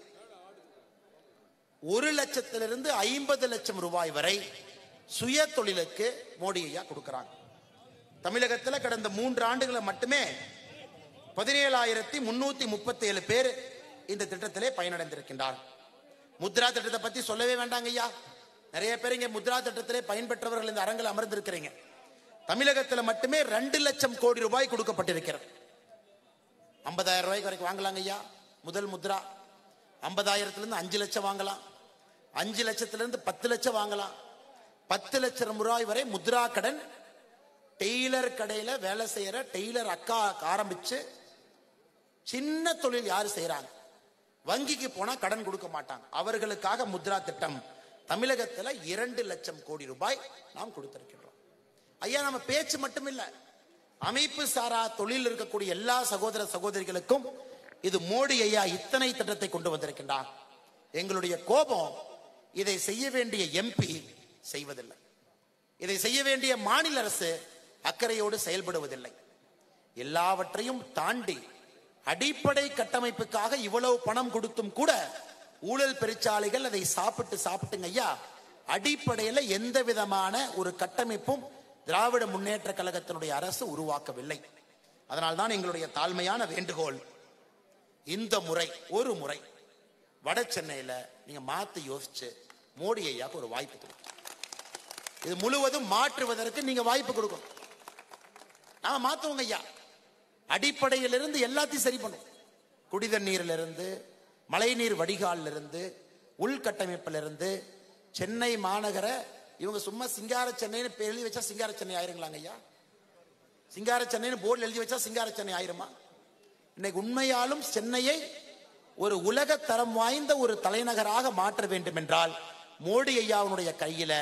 1 லட்சத்திலிருந்து 50 லட்சம் ரூபாய் வரை சுய தொழிலுக்கு மோடி ஐயா கொடுக்கிறாங்க. தமிழகத்தில் கடந்த 3 ஆண்டுகளை மட்டுமே 17,337 பேர் இந்த திட்டத்திலே பயனடைந்திருக்கின்றார். முத்ரா திட்டத்தை பத்தி சொல்லவே வேண்டாங்க ஐயா. நிறைய பேர் இங்க முத்ரா திட்டத்திலே பயன்பெற்றவர்கள் இந்த அரங்கில் அமர்ந்திருக்கிறீங்க. தமிழகத்தில் மட்டுமே 2 லட்சம் கோடி ரூபாய் கொடுக்கப்பட்டிருக்கிறது. 50,000 ரூபாய்க்கு வரைக்கும் வாங்கலாங்க ஐயா. முதல் முத்ரா 50,000 5 லட்சம் வாங்கலாம், 5 லட்சத்திலிருந்து 10 லட்சம் வாங்கலாம், 10 லட்சம் ரூபாய் வரை முத்ரா கடன். டெய்லர் கடையில வேலை செய்யற டெய்லர் அக்கா ஆரம்பிச்சு சின்ன தொழில் யாரு செய்யறாங்க, வங்கிக்கு போனா கடன் கொடுக்க மாட்டாங்க, அவர்களுக்காக முத்ரா திட்டம் தமிழகத்தில் 2 லட்சம் கோடி ரூபாய் நாம் கொடுத்திருக்கின்றோம். ஐயா, நம்ம பேச்சு மட்டும் இல்ல, அமைப்பு சாரா தொழில் இருக்கக்கூடிய எல்லா சகோதர சகோதரிகளுக்கும் இது மோடி ஐயா இத்தனை திட்டத்தை கொண்டு வந்திருக்கின்றார். எங்களுடைய கோபம், இதை செய்ய வேண்டிய எம்பி செய்வதில்லை, இதை செய்ய வேண்டிய மாநில அரசு அக்கறையோடு செயல்படுவதில்லை. எல்லாவற்றையும் தாண்டி அடிப்படை கட்டமைப்புக்காக இவ்வளவு பணம் கொடுத்தும் கூட ஊழல் பெருச்சாலைகள் அதை சாப்பிட்டுங்க ஐயா. அடிப்படையில் எந்த விதமான ஒரு கட்டமைப்பும் திராவிட முன்னேற்ற கழகத்தினுடைய அரசு உருவாக்கவில்லை. அதனால்தான் எங்களுடைய தாழ்மையான வேண்டுகோள், இந்த முறை ஒரு முறை வட சென்னையில நீங்க மாத்தி யோசிச்சு மோடி ஐயாக்கு ஒரு வாய்ப்பு கொடுக்கும். இது முழுவதும் மாற்றுவதற்கு நீங்க வாய்ப்பு கொடுக்கணும். நாம மாத்துவோங்க ஐயா. அடிப்படையிலிருந்து எல்லாத்தையும் சரி பண்ணும். குடிதண்ணீரிலிருந்து, மழைநீர் வடிகாலிலிருந்து, உள்கட்டமைப்பிலிருந்து, சென்னை மாநகர இவங்க சும்மா சிங்கார சென்னைன்னு எழுதி வச்சா சிங்கார சென்னை ஆயிருங்களாங்க ஐயா. சிங்கார சென்னைன்னு போர்டு எழுதி வச்சா சிங்கார சென்னை ஆயிருமா? இன்னைக்கு உண்மையாலும் சென்னையை ஒரு உலக தரம் வாய்ந்த ஒரு தலைநகராக மாற்ற வேண்டும் என்றால் மோடி ஐயாவுடைய கையில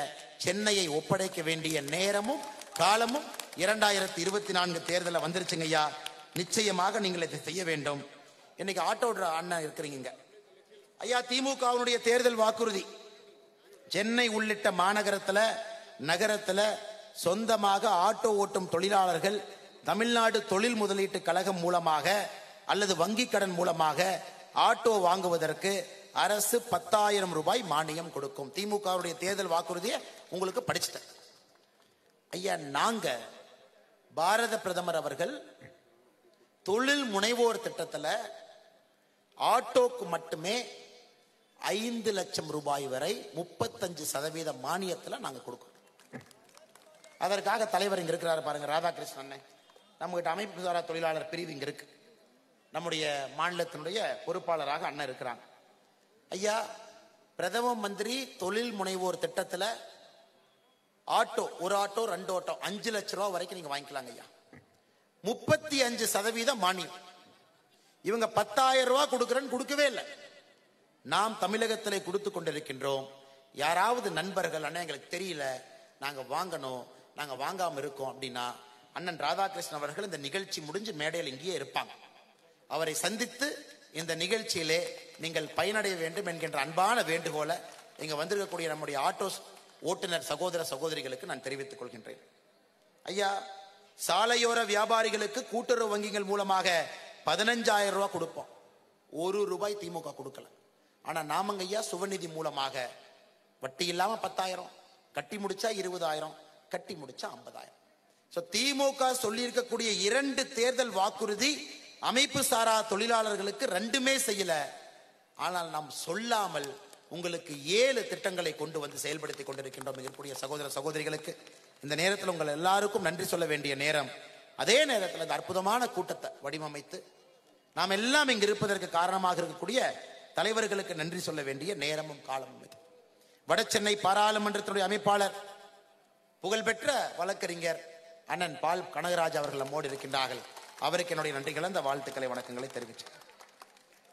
சென்னையை ஒப்படைக்க வேண்டிய நேரமும் காலமும் 2024 தேர்தலில் வந்துருச்சுங்க ஐயா. நிச்சயமாக நீங்கள் இதை செய்ய வேண்டும். இன்னைக்கு ஆட்டோ அண்ணன் இருக்கிறீங்க ஐயா. திமுகவுடைய தேர்தல் வாக்குறுதி, சென்னை உள்ளிட்ட மாநகரத்துல நகரத்துல சொந்தமாக ஆட்டோ ஓட்டும் தொழிலாளர்கள் தமிழ்நாடு தொழில் முதலீட்டு கழகம் மூலமாக அல்லது வங்கி கடன் மூலமாக ஆட்டோ வாங்குவதற்கு அரசு 10,000 ரூபாய் மானியம் கொடுக்கும். திமுகவுடைய தேர்தல் வாக்குறுதியை உங்களுக்கு படிச்சுட்டேன் ஐயா. நாங்க பாரத பிரதமர் அவர்கள் தொழில் முனைவோர் திட்டத்தில் ஆட்டோக்கு மட்டுமே 5 லட்சம் ரூபாய் வரை 35% மானியத்தில் நாங்க கொடுக்கிறோம். அதற்காக தலைவர் இங்க இருக்கிறாரு பாருங்க, ராதாகிருஷ்ணன். நம்மகிட்ட அமைப்பு சாரா தொழிலாளர் பிரிவு இங்க இருக்கு. நம்முடைய மாநிலத்தினுடைய பொறுப்பாளராக அண்ணன் இருக்கிறாங்க ஐயா. பிரதம மந்திரி தொழில் முனைவோர் திட்டத்தில் ஆட்டோ, ஒரு ஆட்டோ 2 ஆட்டோ 5 லட்சம் ரூபாய் வரைக்கும் நீங்க வாங்கிக்கலாங்க ஐயா. 35% மானியம். இவங்க 10,000 ரூபாய் கொடுக்கறேன்னு கொடுக்கவே இல்லை. நாம் தமிழகத்திலே கொடுத்து கொண்டிருக்கின்றோம். யாராவது நண்பர்கள் அண்ணன் எங்களுக்கு தெரியல, நாங்க வாங்கணும், நாங்க வாங்காம இருக்கோம் அப்படின்னா அண்ணன் ராதாகிருஷ்ணன் அவர்கள் இந்த நிகழ்ச்சி முடிஞ்சு மேடையில் இங்கேயே இருப்பாங்க. அவரை சந்தித்து இந்த நிகழ்ச்சியிலே நீங்கள் பயனடைய வேண்டும் என்கின்ற அன்பான வேண்டுகோளை இங்க வந்திருக்கக்கூடிய நம்முடைய ஆட்டோ ஓட்டுநர் சகோதர சகோதரிகளுக்கு நான் தெரிவித்துக் கொள்கின்றேன் ஐயா. சாலையோர வியாபாரிகளுக்கு கூட்டுறவு வங்கிகள் மூலமாக 15,000 ரூபாய் கொடுப்போம். 1 ரூபாய் திமுக கொடுக்கல. ஆனா நாமங்க ஐயா சுவநிதி மூலமாக வட்டி இல்லாம 10,000, கட்டி முடிச்சா 20,000, கட்டி முடிச்சா 50,000. திமுக சொல்லி இருக்கக்கூடிய 2 தேர்தல் வாக்குறுதி அமைப்பு சாரா தொழிலாளர்களுக்கு 2மே செய்யல. ஆனால் நாம் சொல்லாமல் உங்களுக்கு 7 திட்டங்களை கொண்டு வந்து செயல்படுத்தி கொண்டிருக்கின்றோம். இருக்கக்கூடிய சகோதர சகோதரிகளுக்கு இந்த நேரத்தில் உங்கள் எல்லாருக்கும் நன்றி சொல்ல வேண்டிய நேரம். அதே நேரத்தில் இந்த அற்புதமான கூட்டத்தை வடிவமைத்து நாம் எல்லாம் இங்கு இருப்பதற்கு காரணமாக இருக்கக்கூடிய தலைவர்களுக்கு நன்றி சொல்ல வேண்டிய நேரமும் காலமும் இது. வட சென்னை பாராளுமன்றத்தினுடைய அமைப்பாளர் புகழ்பெற்ற வழக்கறிஞர் அண்ணன் பால் கனகராஜ் அவர்கள் நம்மோடு இருக்கின்றார்கள். அவருக்கு என்னுடைய நன்றிகளை, அந்த வாழ்த்துக்களை, வணக்கங்களை தெரிவிச்சு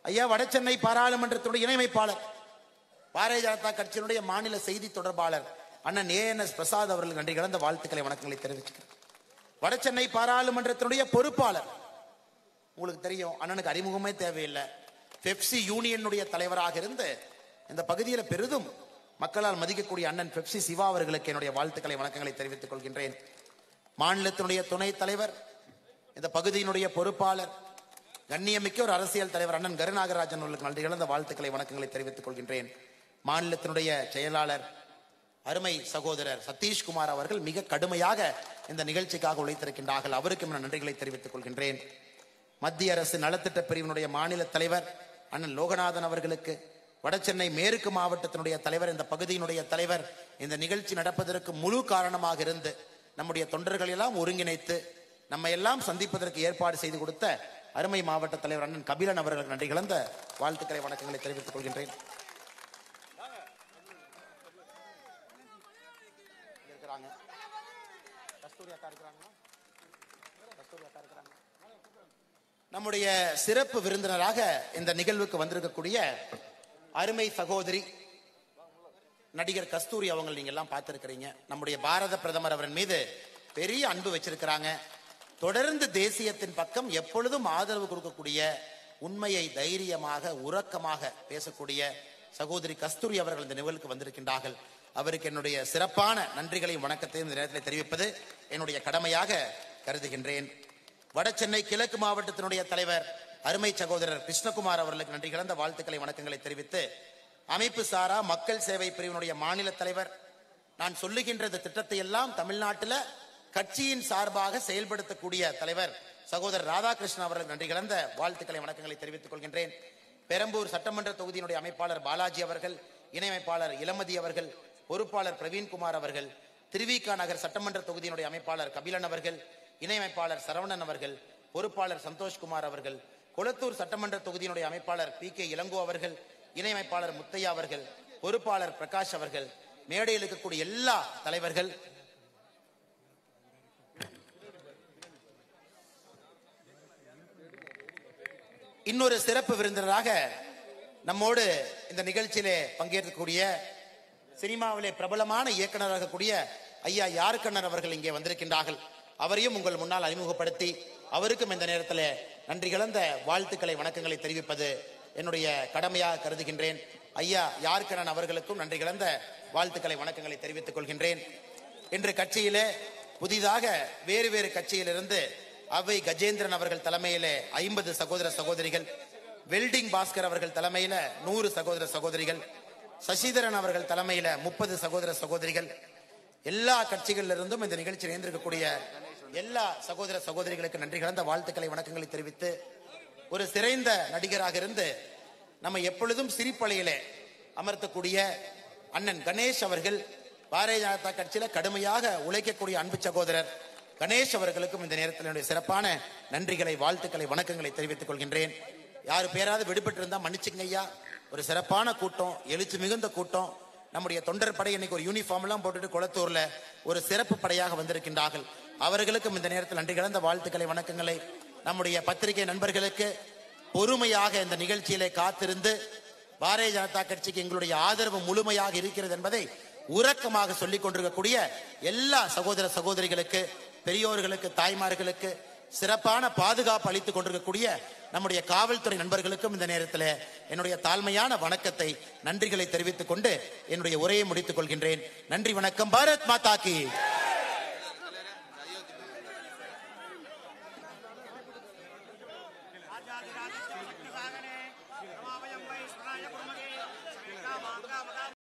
ஐயா. வட சென்னை பாராளுமன்றத்தினுடைய இணையமைப்பாளர், பாரதிய ஜனதா கட்சியினுடைய மாநில செய்தி தொடர்பாளர் அண்ணன் ANS பிரசாத் அவர்கள் நன்றிகளை, அந்த வாழ்த்துக்களை, வணக்கங்களை தெரிவிச்சுக்கிறேன். வட சென்னை பாராளுமன்றத்தினுடைய பொறுப்பாளர், உங்களுக்கு தெரியும் அண்ணனுக்கு அறிமுகமே தேவையில்லை, பெப்சி யூனியனுடைய தலைவராக இருந்து இந்த பகுதியில் பெரிதும் மக்களால் மதிக்கக்கூடிய அண்ணன் பெப்சி சிவா அவர்களுக்கு என்னுடைய வாழ்த்துக்களை, வணக்கங்களை தெரிவித்துக் கொள்கின்றேன். மாநிலத்தினுடைய துணைத் தலைவர், இந்த பகுதியினுடைய பொறுப்பாளர், கண்ணியமிக்க ஒரு அரசியல் தலைவர் அண்ணன் கருநாகராஜன் அவர்களுக்கு நன்றி கலந்த வாழ்த்துக்களை வணக்கங்களை தெரிவித்துக் கொள்கின்றேன். மாநிலத்தினுடைய செயலாளர் அருமை சகோதரர் சதீஷ்குமார் அவர்கள் மிக கடுமையாக இந்த நிகழ்ச்சிக்காக உழைத்திருக்கின்றார்கள். அவருக்கும் நான் நன்றிகளை தெரிவித்துக் கொள்கின்றேன். மத்திய அரசு நலத்திட்ட பிரிவினுடைய மாநில தலைவர் அண்ணன் லோகநாதன் அவர்களுக்கு, வடசென்னை மேற்கு மாவட்டத்தினுடைய தலைவர், இந்த பகுதியினுடைய தலைவர், இந்த நிகழ்ச்சி நடப்பதற்கு முழு காரணமாக இருந்து நம்முடைய தொண்டர்கள் எல்லாம் ஒருங்கிணைத்து நம்ம எல்லாம் சந்திப்பதற்கு ஏற்பாடு செய்து கொடுத்த அருமை மாவட்ட தலைவர் அண்ணன் கபிலன் அவர்களுக்கு நன்றி கலந்த வாழ்த்துக்களை வணக்கங்களை தெரிவித்துக் கொள்கின்றேன். நம்முடைய சிறப்பு விருந்தினராக இந்த நிகழ்வுக்கு வந்திருக்கக்கூடிய அருமை சகோதரி நடிகர் கஸ்தூரி அவங்க நீங்க எல்லாம் பார்த்திருக்கிறீங்க. நம்முடைய பாரத பிரதமர் அவரின் மீது பெரிய அன்பு வச்சிருக்கிறாங்க. தொடர்ந்து தேசியத்தின் பக்கம் எப்பொழுதும் ஆதரவு கொடுக்கக்கூடிய, உண்மையை தைரியமாக உறக்கமாக பேசக்கூடிய சகோதரி கஸ்தூரி அவர்கள் இந்த நிகழ்வுக்கு வந்திருக்கின்றார்கள். அவருக்கு என்னுடைய சிறப்பான நன்றிகளையும் வணக்கத்தையும் இந்த நேரத்தில் தெரிவிப்பது என்னுடைய கடமையாக கருதுகின்றேன். வடசென்னை கிழக்கு மாவட்டத்தினுடைய தலைவர் அருமை சகோதரர் கிருஷ்ணகுமார் அவர்களுக்கு நன்றி கலந்த வாழ்த்துக்களை வணக்கங்களை தெரிவித்து, அமைப்பு சாரா மக்கள் சேவை பிரிவினுடைய மாநில தலைவர், நான் சொல்லுகின்ற திட்டத்தை எல்லாம் தமிழ்நாட்டில் கட்சியின் சார்பாக செயல்படுத்தக்கூடிய தலைவர் சகோதரர் ராதாகிருஷ்ணன் அவர்களுக்கு நன்றி கலந்த வாழ்த்துக்களை வணக்கங்களை தெரிவித்துக் கொள்கின்றேன். பெரம்பூர் சட்டமன்ற தொகுதியினுடைய அமைப்பாளர் பாலாஜி அவர்கள், இணையமைப்பாளர் இளமதி அவர்கள், பொறுப்பாளர் பிரவீன்குமார் அவர்கள், திருவிக நகர் சட்டமன்ற தொகுதியினுடைய அமைப்பாளர் கபிலன் அவர்கள், இணையமைப்பாளர் சரவணன் அவர்கள், பொறுப்பாளர் சந்தோஷ்குமார் அவர்கள், கொளத்தூர் சட்டமன்ற தொகுதியினுடைய அமைப்பாளர் PK இளங்கோ அவர்கள், இணையமைப்பாளர் முத்தையா அவர்கள், பொறுப்பாளர் பிரகாஷ் அவர்கள், மேடையில் இருக்கக்கூடிய எல்லா தலைவர்கள், இன்னொரு சிறப்பு விருந்தினராக நம்மோடு இந்த நிகழ்ச்சியிலே பங்கேற்கக்கூடிய சினிமாவிலே பிரபலமான இயக்குநராக கூடிய ஐயா யார்கண்ணன் அவர்கள் இங்கே வந்திருக்கின்றார்கள். அவரையும் உங்கள் முன்னால் அறிமுகப்படுத்தி அவருக்கும் இந்த நேரத்தில் நன்றி கலந்த வாழ்த்துக்களை வணக்கங்களை தெரிவிப்பது என்னுடைய கடமையாக கருதுகின்றேன். ஐயா யார்கண்ணன் அவர்களுக்கும் நன்றி கலந்த வாழ்த்துக்களை வணக்கங்களை தெரிவித்துக் கொள்கின்றேன். இன்று கட்சியிலே புதிதாக வேறு வேறு கட்சியிலிருந்து அவை கஜேந்திரன் அவர்கள் தலைமையிலே 50 சகோதர சகோதரிகள், வெல்டிங் பாஸ்கர் அவர்கள் தலைமையில 100 சகோதர சகோதரிகள், சசிதரன் அவர்கள் தலைமையில 30 சகோதர சகோதரிகள், எல்லா கட்சிகளிலிருந்தும் இந்த நிகழ்ச்சியில் இணைந்திருக்கக்கூடிய எல்லா சகோதர சகோதரிகளுக்கு நன்றி கலந்த வாழ்த்துக்களை வணக்கங்களை தெரிவித்து, ஒரு சிறந்த நடிகராக இருந்து நம்ம எப்பொழுதும் சிரிப்பலையிலே அமர்த்தக்கூடிய அண்ணன் கணேஷ் அவர்கள், பாரதிய ஜனதா கட்சியில கடுமையாக உழைக்கக்கூடிய அன்பு சகோதரர் கணேஷ் அவர்களுக்கும் இந்த நேரத்தில் என்னுடைய சிறப்பான நன்றிகளை வாழ்த்துக்களை வணக்கங்களை தெரிவித்துக் கொள்கின்றேன். யாரு பேராவது விடுபட்டு இருந்தா மன்னிச்சுங்க ஐயா. ஒரு சிறப்பான கூட்டம், எழுச்சி மிகுந்த கூட்டம். நம்முடைய தொண்டர் படை இன்னைக்கு ஒரு யூனிஃபார்ம் எல்லாம் போட்டுட்டு கொளத்தூர்ல ஒரு சிறப்பு படையாக வந்திருக்கின்றார்கள். அவர்களுக்கும் இந்த நேரத்தில் நன்றி கலந்த வாழ்த்துக்களை வணக்கங்களை, நம்முடைய பத்திரிகை நண்பர்களுக்கு பொறுமையாக இந்த நிகழ்ச்சியிலே காத்திருந்து பாரதிய ஜனதா கட்சிக்கு எங்களுடைய ஆதரவு முழுமையாக இருக்கிறது என்பதை உறக்கமாக சொல்லிக் கொண்டிருக்கக்கூடிய எல்லா சகோதர சகோதரிகளுக்கு, பெரியோர்களுக்கு, தாய்மார்களுக்கு, சிறப்பான பாதுகாப்பு அளித்துக் கொண்டிருக்கக்கூடிய நம்முடைய காவல்துறை நண்பர்களுக்கும் இந்த நேரத்தில் என்னுடைய தாழ்மையான வணக்கத்தை, நன்றிகளை தெரிவித்துக் கொண்டு என்னுடைய உரையை முடித்துக் கொள்கின்றேன். நன்றி, வணக்கம். பாரத் மாதா கி.